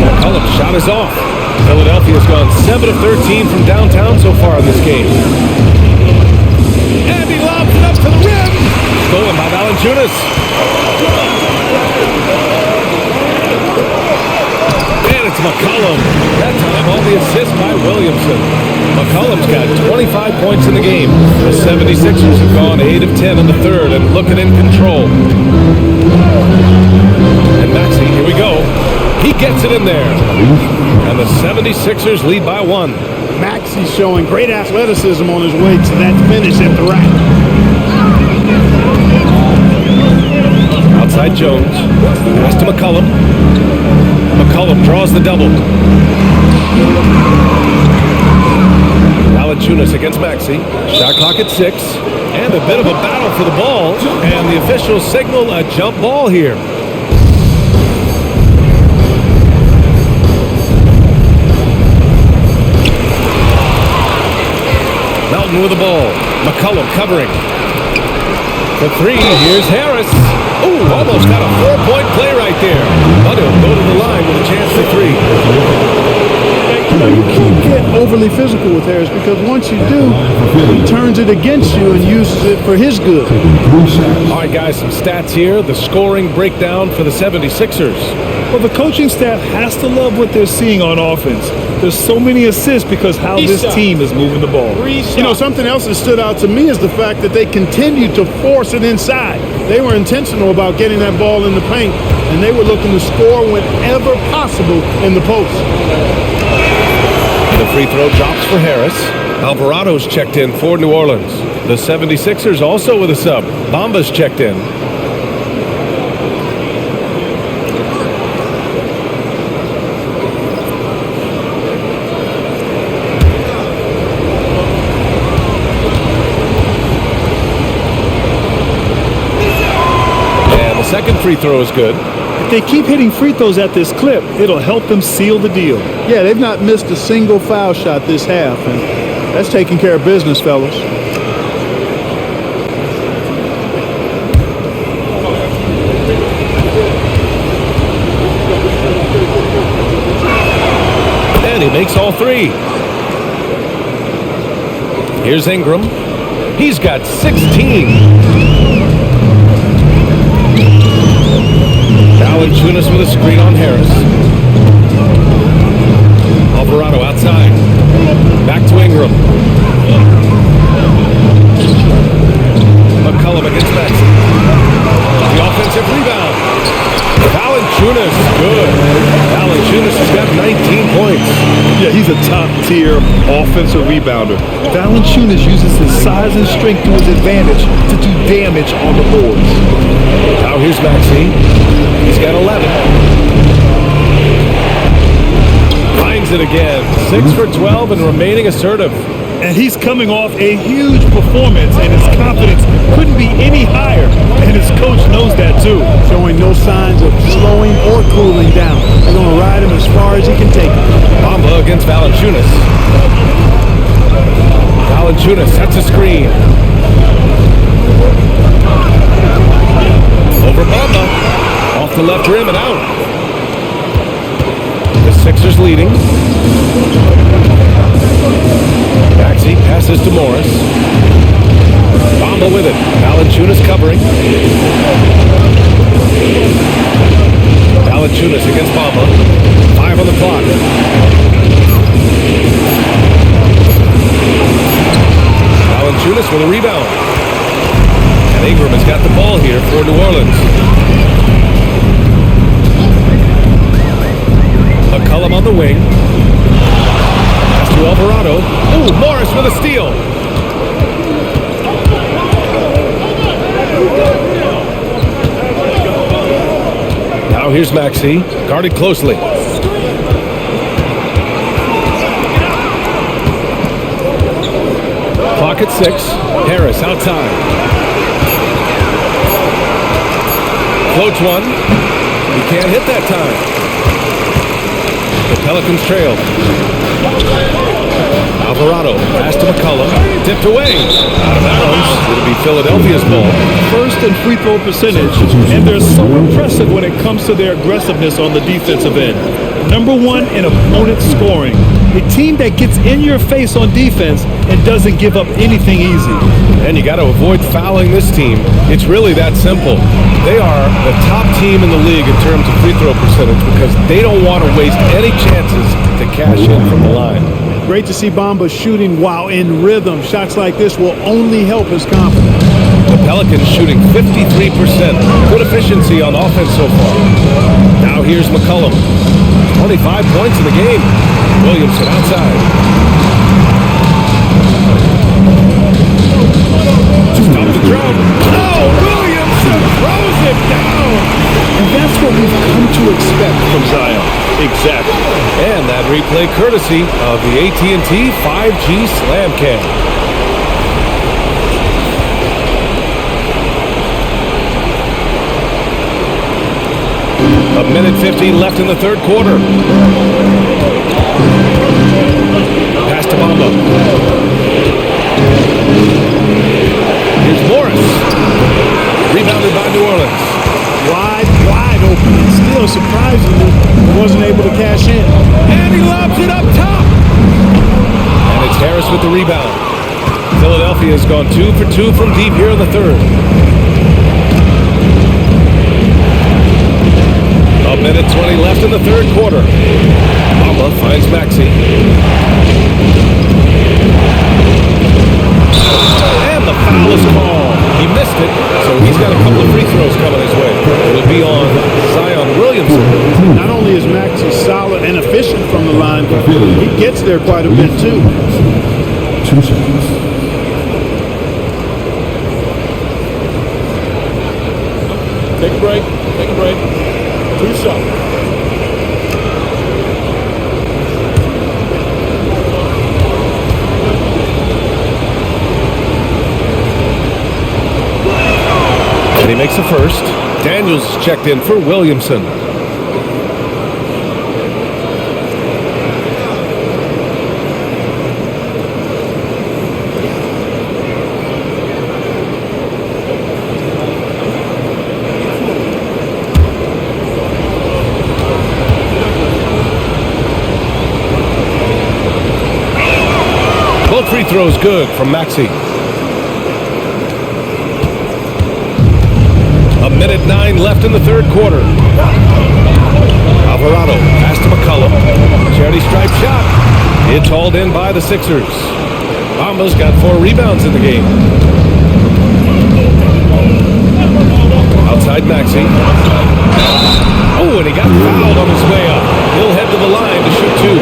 McCollum's shot is off. Philadelphia's gone 7 of 13 from downtown so far in this game. And he lobs it up to the rim. Stolen by Valanciunas. And it's McCollum. That time on the assist by Williamson. McCollum's got 25 points in the game. The 76ers have gone 8 of 10 in the third and looking in control. And Maxey, here we go. He gets it in there. And the 76ers lead by 1. Maxey's showing great athleticism on his way to that finish at the rack. Outside Jones. Pass to McCollum. McCollum draws the double. Valanciunas against Maxey. Shot clock at 6. And a bit of a battle for the ball. And the officials signal a jump ball here. Melton with the ball. McCollum covering. For three, here's Harris. Ooh, almost got a 4-point play right there. But he'll go to the line with a chance for three. You can't get overly physical with Harris because once you do, he turns it against you and uses it for his good. All right, guys, some stats here. The scoring breakdown for the 76ers. Well, the coaching staff has to love what they're seeing on offense. There's so many assists because how this team is moving the ball. You know, something else that stood out to me is the fact that they continued to force it inside. They were intentional about getting that ball in the paint, and they were looking to score whenever possible in the post. The free throw drops for Harris. Alvarado's checked in for New Orleans. The 76ers also with a sub. Bamba's checked in. And the second free throw is good. If they keep hitting free throws at this clip, it'll help them seal the deal. Yeah, they've not missed a single foul shot this half, and that's taking care of business, fellas. And he makes all three. Here's Ingram. He's got 16. Valanciunas with a screen on Harris. Alvarado outside. Back to Ingram. McCollum against Maxey. The offensive rebound. Valanciunas, good. Valanciunas has got 19 points. Yeah, he's a top-tier offensive rebounder. Valanciunas uses his size and strength to his advantage to do damage on the boards. Now here's Maxey. He's got 11. Finds it again. 6 for 12 and remaining assertive. And he's coming off a huge performance, and his confidence couldn't be any higher. And his coach knows that too. Showing no signs of slowing or cooling down. They're going to ride him as far as he can take him. Bamba against Valanciunas. Valanciunas sets a screen. Over Bamba. Off the left rim and out. The Sixers leading. Maxey passes to Morris. Bamba with it. Valanciunas covering. Valanciunas against Bamba. 5 on the clock. Valanciunas with a rebound. And Ingram has got the ball here for New Orleans. McCollum on the wing. Pass to Alvarado. Ooh, Morris with a steal. Now here's Maxey, guarded closely. Clock at 6. Harris outside. Floats one. He can't hit that time. The Pelicans trail. Alvarado, pass to McCollum, tipped away. Out of bounds. It'll be Philadelphia's ball. First in free throw percentage, and they're so impressive when it comes to their aggressiveness on the defensive end. Number 1 in opponent scoring. A team that gets in your face on defense and doesn't give up anything easy. And you got to avoid fouling this team. It's really that simple. They are the top team in the league in terms of free throw percentage because they don't want to waste any chances to cash in from the line. Great to see Bamba shooting while in rhythm. Shots like this will only help his confidence. The Pelicans shooting 53%. Good efficiency on offense so far. Now here's McCollum. 25 points in the game. Williamson outside. Stop the drum. Oh, Williamson throws it down. And that's what we've come to expect from Zion. Exactly. And that replay courtesy of the AT&T 5G Slam Cam. A minute 15 left in the third quarter. Pass to Bamba. Here's Morris. to cash in. And he lobs it up top. And it's Harris with the rebound. Philadelphia has gone 2 for 2 from deep here in the third. A minute 20 left in the third quarter. Bamba finds Maxey. And the foul is called. He missed it, so he's got a couple of free throws coming his way. It'll be on Zion Williamson. Not only is Maxey solid and efficient from the line, but he gets there quite a bit too. 2 seconds. Take a break. Take a break. 2 shots. And he makes the first. Daniels checked in for Williamson. Both free throws good from Maxey. A minute 9 left in the third quarter. Alvarado pass to McCollum. Charity stripe shot. It's hauled in by the Sixers. Bamba's got 4 rebounds in the game. Outside Maxey. Oh, and he got fouled on his way up. He'll head to the line to shoot 2.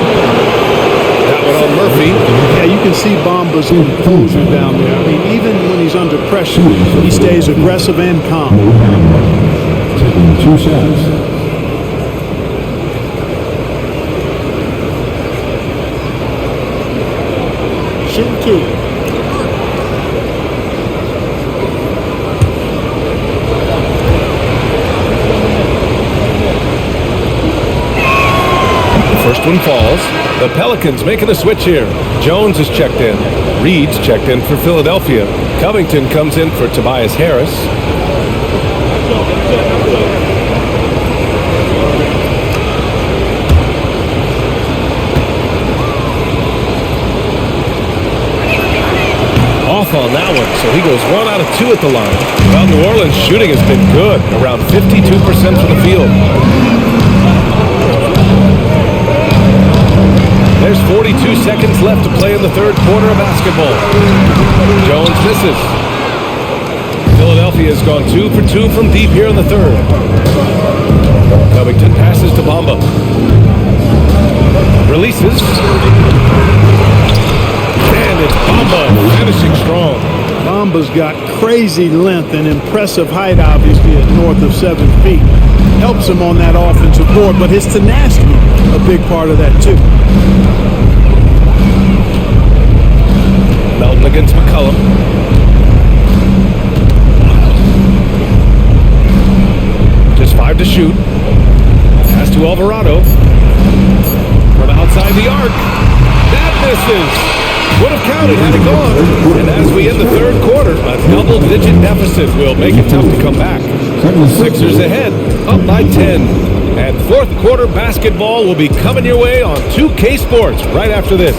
That one on Murphy. Yeah, you can see Bamba's composure down there. I mean, even when he's under pressure, he stays aggressive and calm. Taking 2 shots. Shoot 2. First one falls. The Pelicans making a switch here. Jones is checked in. Reed's checked in for Philadelphia. Covington comes in for Tobias Harris. Off on that one, so he goes 1 out of 2 at the line. Well, New Orleans shooting has been good, around 52% from the field. There's 42 seconds left to play in the third quarter of basketball. Jones misses. Philadelphia has gone 2 for 2 from deep here in the third. Covington passes to Bamba. Releases. And it's Bamba finishing strong. Bamba's got crazy length and impressive height, obviously, at north of 7 feet. Helps him on that offensive board, but his tenacity, a big part of that too. Melton against McCollum. Just 5 to shoot. Pass to Alvarado. From outside the arc. That misses. Would have counted had it gone. And as we end the third quarter, a double-digit deficit will make it tough to come back. Sixers ahead, up by 10. And fourth quarter basketball will be coming your way on 2K Sports right after this.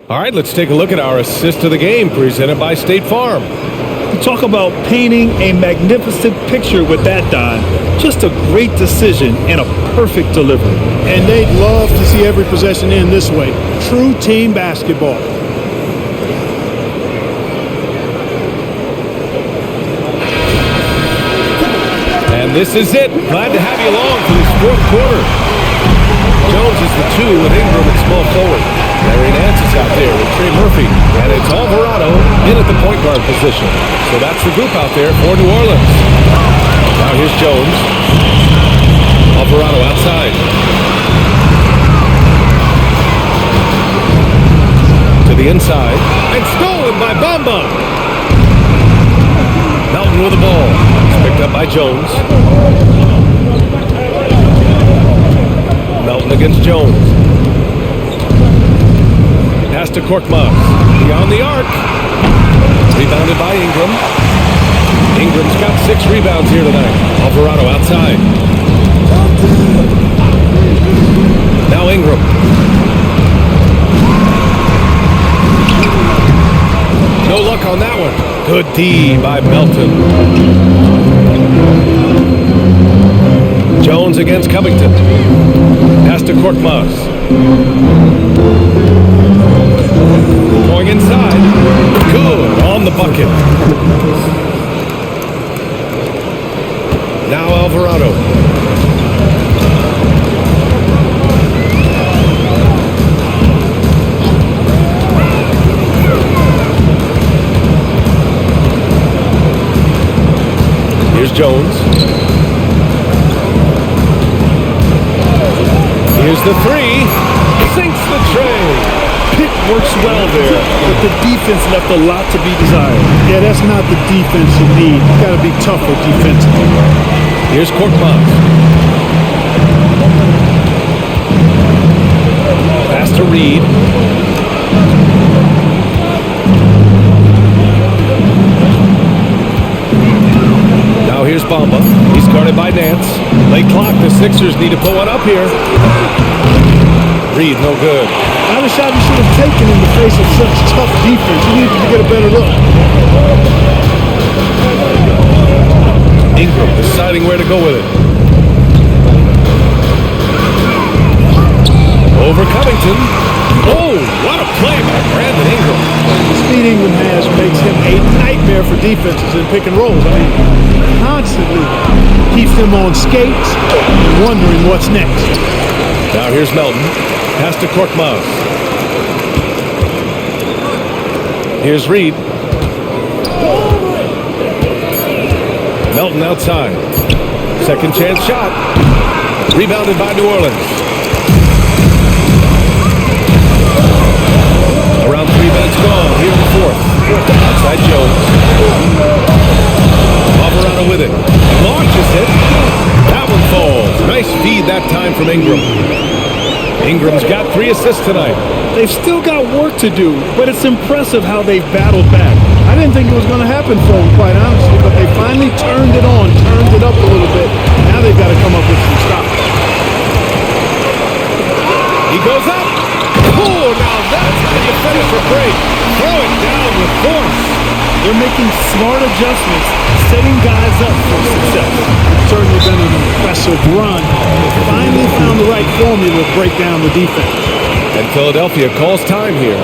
All right, let's take a look at our assist of the game presented by State Farm. Talk about painting a magnificent picture with that dime. Just a great decision and a perfect delivery. And they'd love to see every possession end this way. True team basketball. And this is it. Glad to have you along for this fourth quarter. Jones is the 2 with Ingram at small forward. Larry Nance is out there with Trey Murphy. And it's Alvarado in at the point guard position. So that's the group out there for New Orleans. Now here's Jones. Alvarado outside. the inside. And stolen by Bamba. Melton with the ball. It's picked up by Jones. Melton against Jones. Pass to Korkmaz. Beyond the arc. Rebounded by Ingram. Ingram's got 6 rebounds here tonight. Alvarado outside. Now Ingram. No luck on that one. Good D by Melton. Jones against Covington. Pass to Korkmaz. Going inside. Good on the bucket. Now Alvarado. Here's Jones. Here's the 3. Sinks the tray. Pick works well there, but the defense left a lot to be desired. Yeah, that's not the defense you need. You got to be tougher defensively. Here's Korkmaz. Pass to Reed. Now here's Bamba. He's guarded by Nance. Late clock. The Sixers need to put one up here. Reed, no good. Not a shot he should have taken in the face of such tough defense. He needed to get a better look. Ingram deciding where to go with it. Over Covington. Oh, what a play by Brandon Ingram. The speed Ingram has makes him a nightmare for defenses in pick and rolls. I mean, constantly keeps them on skates and wondering what's next. Now here's Melton. Pass to Korkmaz. Here's Reed. Melton outside. Second chance shot. Rebounded by New Orleans. Around 3 minutes gone. Here in the 4th. Outside Jones. Alvarado with it. Launches it. That one falls. Nice feed that time from Ingram. Ingram's got 3 assists tonight. They've still got work to do, but it's impressive how they've battled back. I didn't think it was going to happen for them, quite honestly, but they finally turned it on, turned it up a little bit. Now they've got to come up with some stops. He goes up. Oh, now that's how you finish a break. Throw it down with force. They're making smart adjustments, setting guys up for success. It's certainly been an impressive run. They finally found the right formula to break down the defense. And Philadelphia calls time here.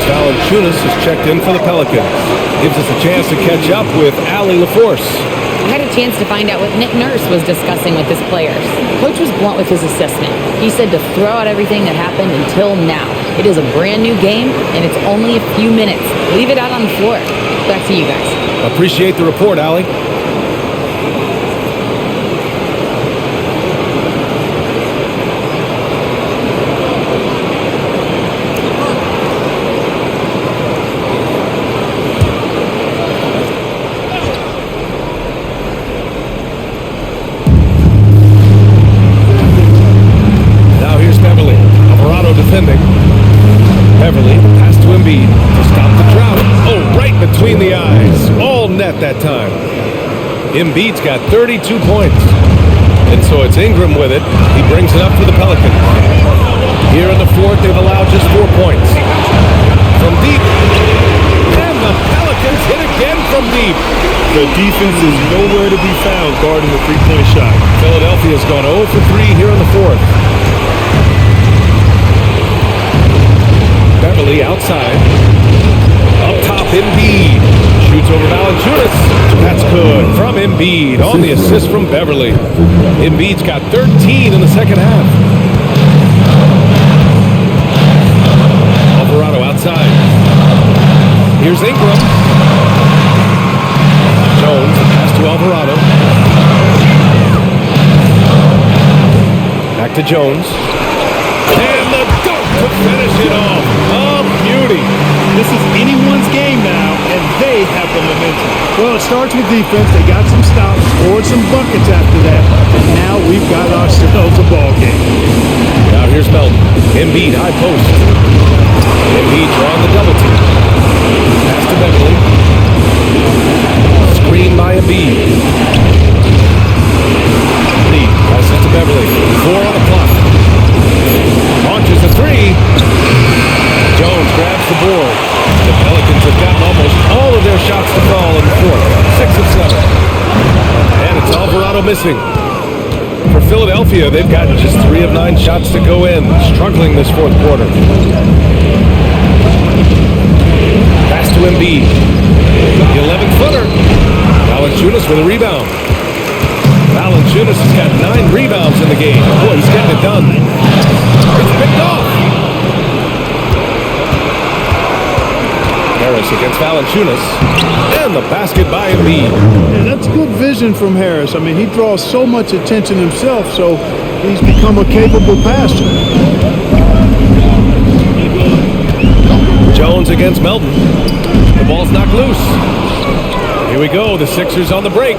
Valanciunas is checked in for the Pelicans. Gives us a chance to catch up with Allie LaForce. I had a chance to find out what Nick Nurse was discussing with his players. Coach was blunt with his assessment. He said to throw out everything that happened until now. It is a brand new game, and it's only a few minutes. Leave it out on the floor. Back to you guys. Appreciate the report, Allie. Now here's Beverly. Alvarado defending. Beverly, pass to Embiid to stop the drought. Oh, right between the eyes. All net that time. Embiid's got 32 points. And so it's Ingram with it. He brings it up for the Pelicans. Here in the fourth, they've allowed just 4 points. From deep. And the Pelicans hit again from deep. The defense is nowhere to be found guarding the three-point shot. Philadelphia's gone 0 for 3 here in the fourth. Beverly outside. Up top, Embiid. Shoots over Valanciunas. That's good from Embiid on the assist from Beverly. Embiid's got 13 in the second half. Alvarado outside. Here's Ingram. Jones, pass to Alvarado. Back to Jones. And the dunk to finish it off. Oh, beauty. This is anyone's game now, and they have the momentum. Well, it starts with defense. They got some stops, scored some buckets after that, and now we've got ourselves a ball game. Now here's Melton. Embiid, high post. Embiid drawing the double team. Pass to Beverly. Screen by Embiid. Embiid passes to Beverly. 4 on the clock. Launches a 3. Jones grabs the board. The Pelicans have gotten almost all of their shots to fall in the fourth. 6 of 7. And it's Alvarado missing. For Philadelphia, they've got just 3 of 9 shots to go in. Struggling this fourth quarter. Pass to Embiid. The 11-footer. Valanciunas with a rebound. Valanciunas has got 9 rebounds in the game. Boy, he's getting it done. It's picked off. Harris against Valanciunas. And the basket by Embiid. Yeah, that's good vision from Harris. I mean, he draws so much attention himself, so he's become a capable passer. Jones against Melton. The ball's knocked loose. Here we go. The Sixers on the break.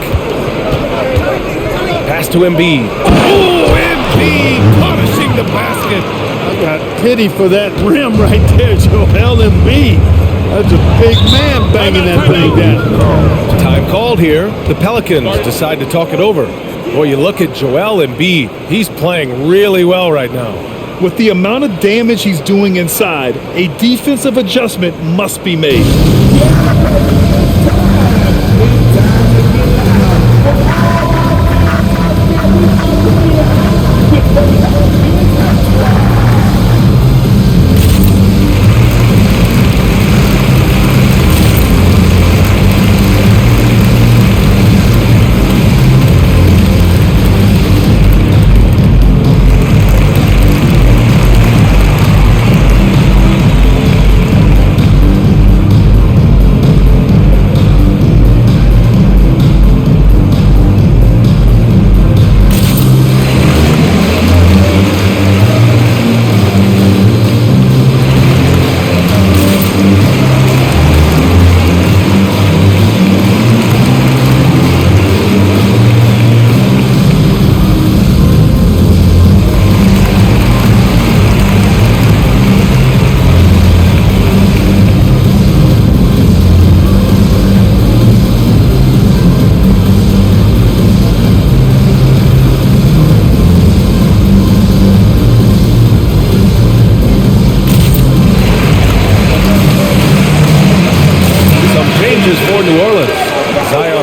Pass to Embiid. Oh, Embiid punishing the basket. I got pity for that rim right there, Joel Embiid. That's a big man banging that thing down. Time called here. The Pelicans decide to talk it over. Boy, you look at Joel Embiid. He's playing really well right now. With the amount of damage he's doing inside, a defensive adjustment must be made.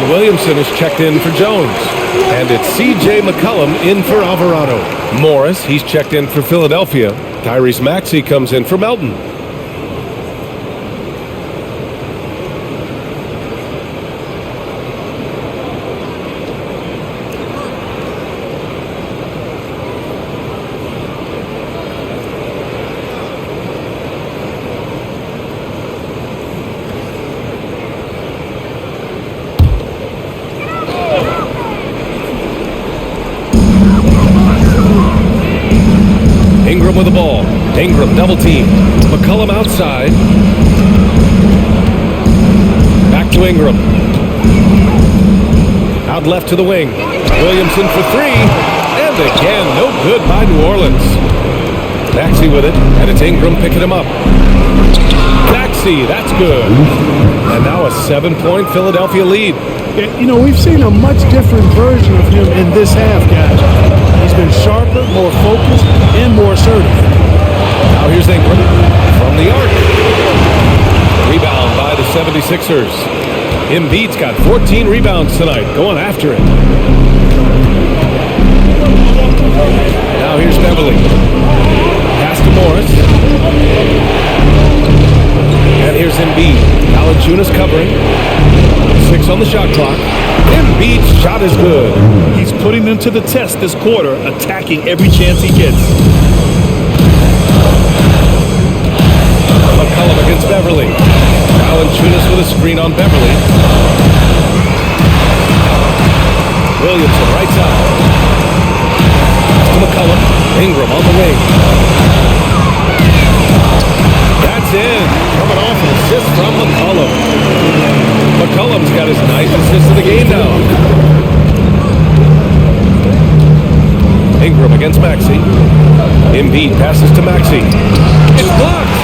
Williamson is checked in for Jones. And it's C.J. McCollum in for Alvarado. Morris, he's checked in for Philadelphia. Tyrese Maxey comes in for Melton. McCollum with the ball. Ingram double team. McCollum outside. Back to Ingram. Out left to the wing. Williamson for three. And again, no good by New Orleans. Maxey with it. And it's Ingram picking him up. Maxey, that's good. And now a 7-point Philadelphia lead. You know, we've seen a much different version of him in this half, guys. He's been sharper, more focused, and more assertive. Now here's Ingram from the arc. Rebound by the 76ers. Embiid's got 14 rebounds tonight, going after it. Now here's Beverly. Pass to Morris. And here's Embiid. Valanciunas covering. 6 on the shot clock. Embiid's shot is good. He's putting them to the test this quarter, attacking every chance he gets. McCollum against Beverly. Valanciunas with a screen on Beverly. Williamson right side. To McCollum. Ingram on the wing. That's in. Coming off an assist from McCollum. McCollum's got his ninth assist of the game now. Ingram against Maxey. Embiid passes to Maxey. It's blocked.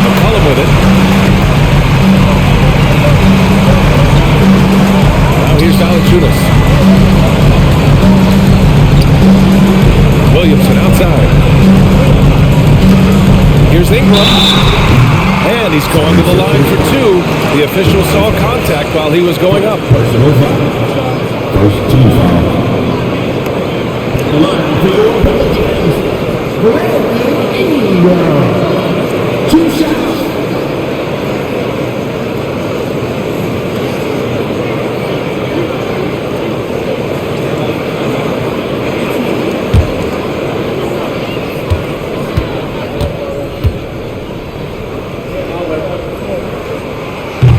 McCollum with it. Now here's Valanciunas. Williamson outside. Here's Ingram. And he's going to the line for two. The official saw contact while he was going up. First team foul. Two shots.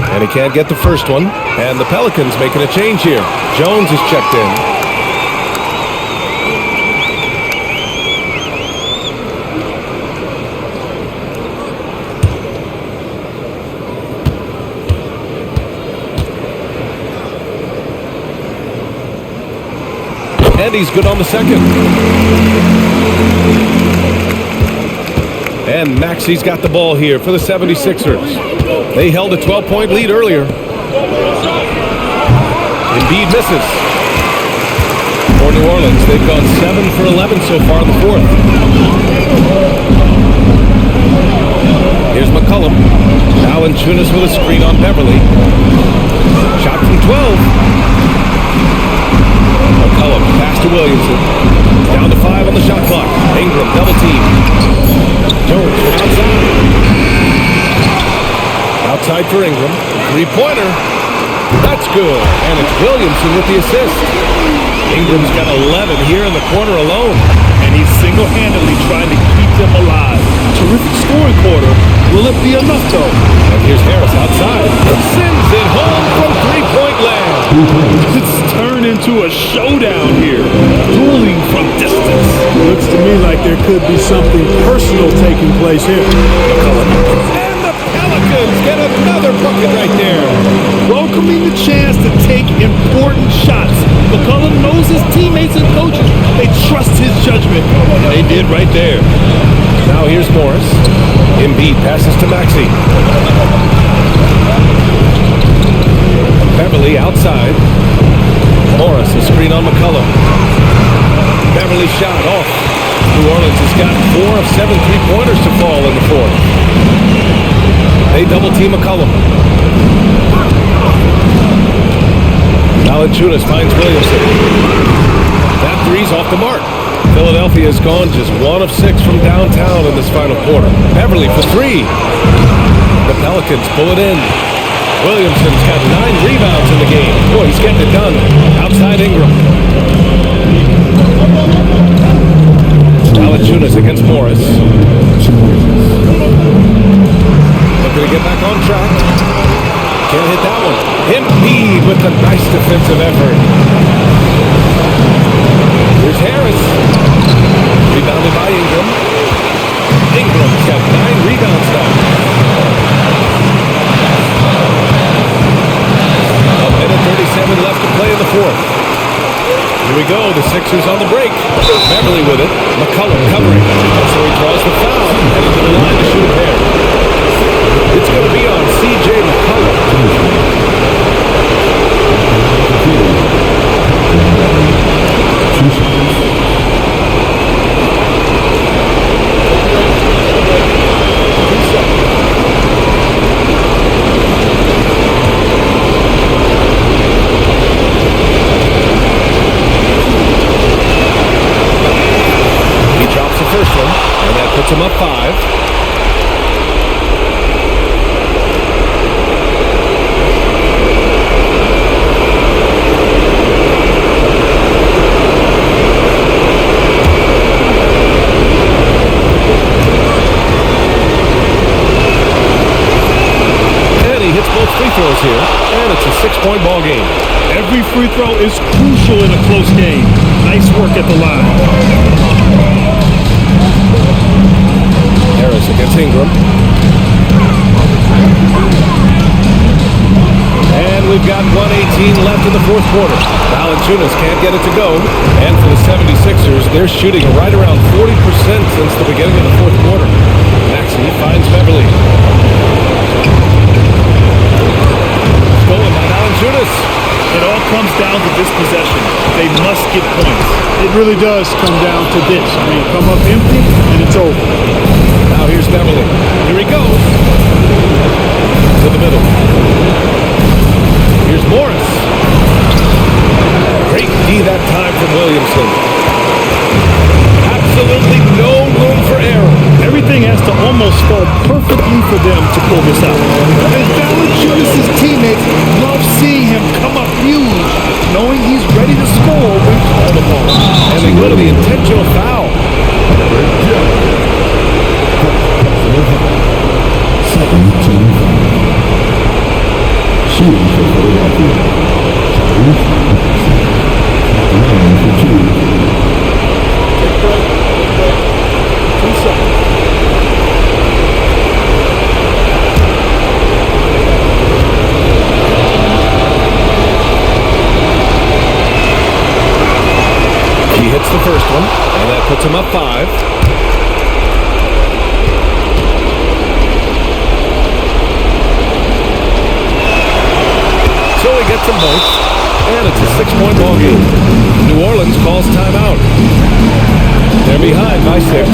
And he can't get the first one. And the Pelicans making a change here. Jones is checked in. And he's good on the second. And Maxey's got the ball here for the 76ers. They held a 12-point lead earlier. Embiid misses. For New Orleans, they've gone 7 for 11 so far in the fourth. Here's McCollum. Valanciunas with a screen on Beverly. Shot from 12. McCollum, pass to Williamson. Down to 5 on the shot clock. Ingram, double team. Jones outside. Outside for Ingram. Three-pointer. That's good. And it's Williamson with the assist. Ingram's got 11 here in the corner alone. And he's single-handedly trying to keep them alive. Terrific scoring quarter. Will it be enough, though? And here's Harris outside. Sends it home from three-point land. It's turned into a showdown here. Dueling from distance. Looks to me like there could be something personal taking place here. And the Pelicans get another bucket right there. Welcoming the chance to take important shots. McCollum knows his teammates and coaches. They trust his judgment. And they did right there. Now here's Morris. Embiid passes to Maxey. Beverly outside. Morris, a screen on McCollum. Beverly shot off. New Orleans has got 4 of 7 three-pointers to fall in the fourth. They double-team McCollum. Valanciunas finds Williamson. That three's off the mark. Philadelphia has gone just 1 of 6 from downtown in this final quarter. Beverly for 3. The Pelicans pull it in. Williamson's got 9 rebounds in the game. Boy, he's getting it done. Outside Ingram. Valanciunas against Morris. Looking to get back on track. Can't hit that one. Embiid with a nice defensive effort. Here's Harris. Rebounded by Ingram. Ingram's got 9 rebounds now. A minute 37 left to play in the fourth. Here we go, the Sixers on the break. Beverly with it. McCollum covering. So he draws the foul. Heading to the line to shoot a pair. It's going to be on C.J. McCollum. He drops the first one, and that puts him up 5. Free throws here, and it's a 6-point ball game. Every free throw is crucial in a close game. Nice work at the line. Harris against Ingram. And we've got 1:18 left in the fourth quarter. Valanciunas can't get it to go. And for the 76ers, they're shooting right around 40% since the beginning of the fourth quarter. Maxey finds Beverly. Stolen by Valanciunas. It all comes down to this possession. They must get points. It really does come down to this. I mean, come up empty, and it's over. Now here's Beverly. Here he goes. To the middle. Here's Morris. Great D that time from Williamson. Absolutely no room for error. Everything has to almost fall perfectly for them to pull this out. And Valanciunas' teammates love seeing him come up huge, knowing he's ready to score when called upon. And they go to the intentional foul. He hits the first one, and that puts him up 5. So he gets them both, and it's a 6-point ball game. New Orleans calls timeout. They're behind by 6.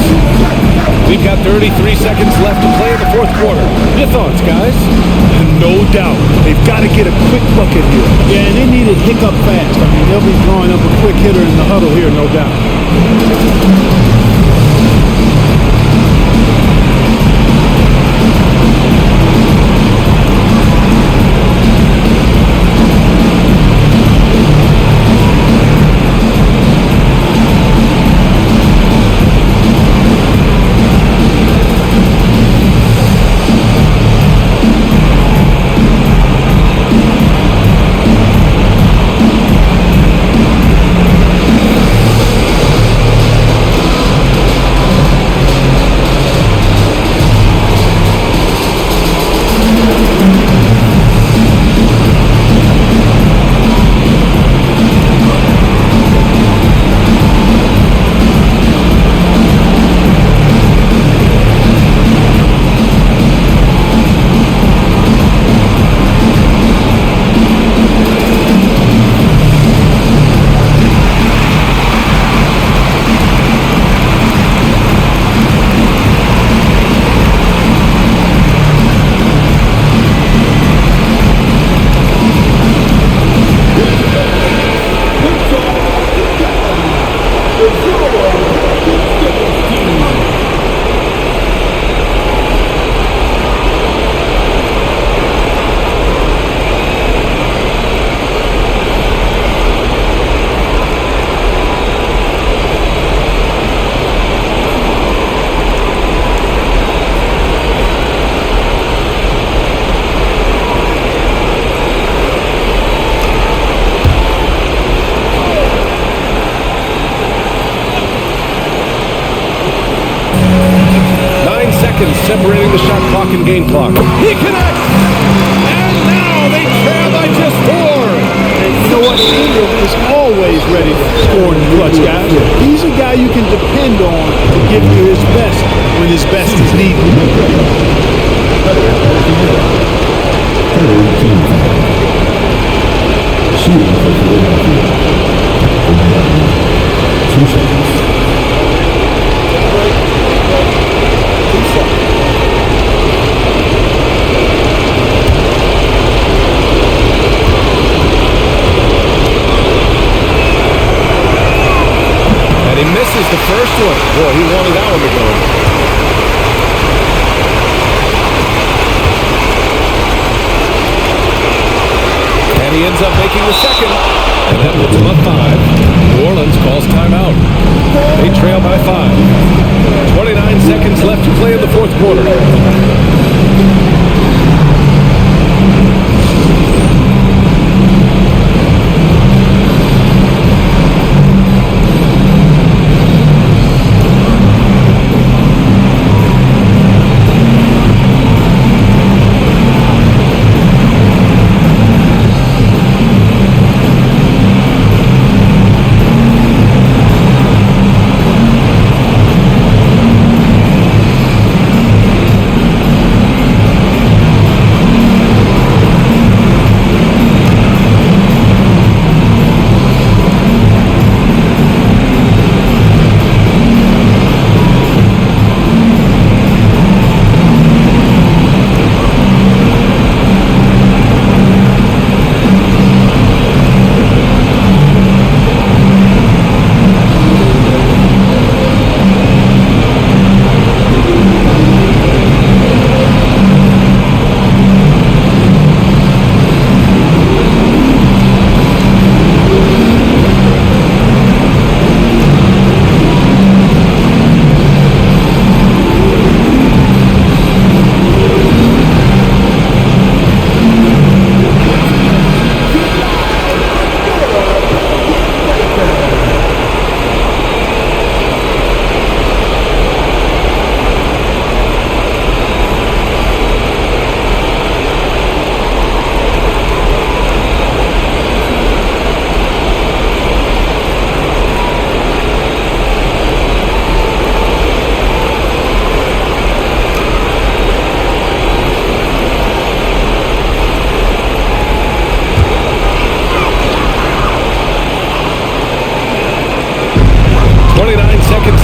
We've got 33 seconds left to play in the fourth quarter. Your thoughts, guys? No doubt. They've got to get a quick bucket here. Yeah, and they need it hiccup fast. I mean, they'll be drawing up a quick hitter in the huddle here, no doubt. separating the shot clock and game clock. He connects! And now they trail by just 4. You know what? Ingram is always ready to score in the clutch, guys. He's a guy you can depend on to give you his best when his best is needed. Shooting for Philadelphia. 2 seconds. And he misses the first one. Boy, he wanted that one to go. And he ends up making the second. And that puts him up 5. New Orleans calls timeout. They trail by 5. 29 seconds left to play in the fourth quarter.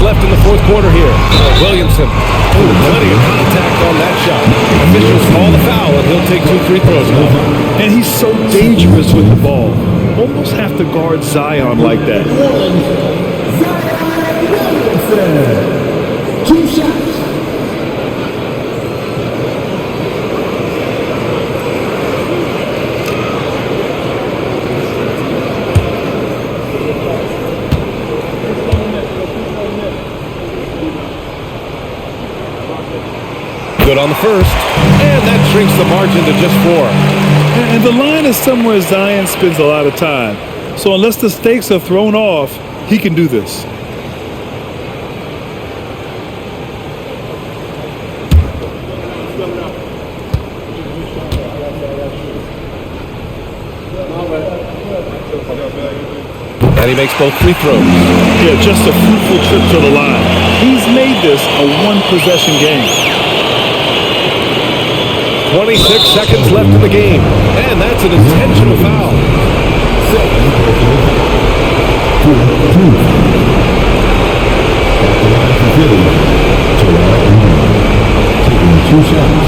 Left in the fourth quarter here. Williamson. Plenty of contact on that shot. Officials call the foul, and he'll take 2 free throws now. And he's so dangerous with the ball. Almost have to guard Zion like that. Zion Williamson. 2 shots. Good on the first, and that shrinks the margin to just 4. And the line is somewhere Zion spends a lot of time. So unless the stakes are thrown off, he can do this. And he makes both free throws. Yeah, just a fruitful trip to the line. He's made this a 1-possession game. 26 seconds left in the game, and that's an intentional foul. Taking 2 shots.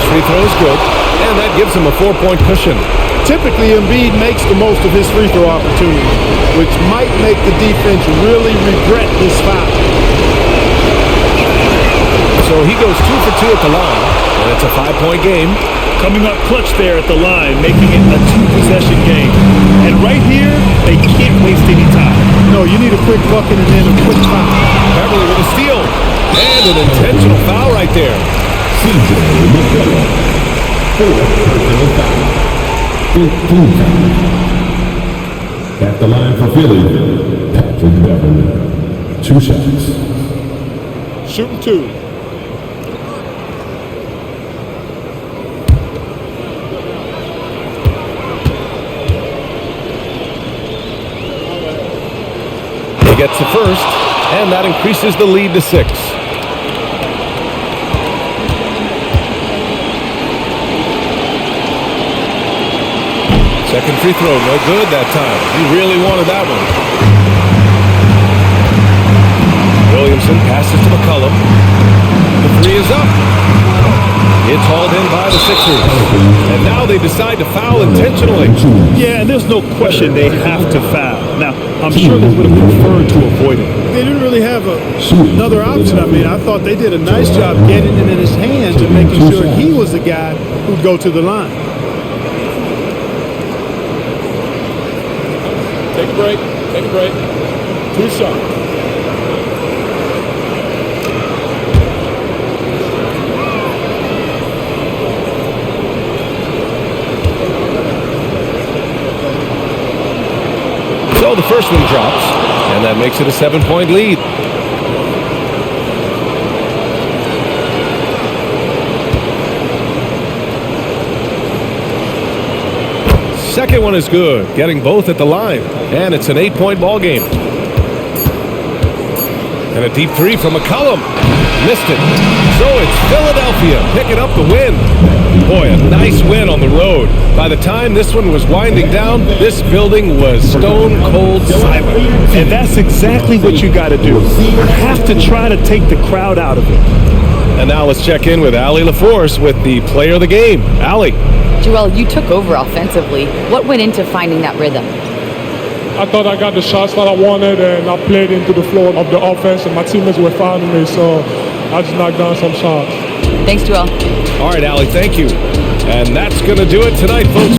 Free throw is good, and that gives him a 4-point cushion. Typically, Embiid makes the most of his free throw opportunities, which might make the defense really regret this foul. So he goes 2 for 2 at the line, and it's a 5-point game. Coming up clutch there at the line, making it a two-possession game. And right here, they can't waste any time. No, you need a quick bucket and then a quick foul. Beverly with a steal. And an intentional foul right there. CJ McCullough. 4 personal fouls. 15 fouls. At the line for Philly, Patrick Beverly. 2 shots. Shooting 2. He gets the first, and that increases the lead to 6. Second free throw, no good that time. He really wanted that one. Williamson passes to McCollum. The three is up. It's hauled in by the Sixers. And now they decide to foul intentionally. Yeah, and there's no question they have to foul. Now, I'm sure they would have preferred to avoid it. They didn't really have another option. I mean, I thought they did a nice job getting it in his hands and making sure he was the guy who'd go to the line. Take a break. Take a break. 2 shots. So the first one drops, and that makes it a 7-point lead. Second one is good, getting both at the line, and it's an 8-point ball game. And a deep three from McCollum. Missed it. So it's Philadelphia picking up the win. Boy, a nice win on the road. By the time this one was winding down, this building was stone cold silent. And that's exactly what you got to do. You have to try to take the crowd out of it. And now let's check in with Allie LaForce with the player of the game. Allie. Joel, you took over offensively. What went into finding that rhythm? I thought I got the shots that I wanted, and I played into the flow of the offense, and my teammates were fouling me, so I just knocked down some shots. Thanks, Joel. All right, Allie, thank you. And that's going to do it tonight, folks.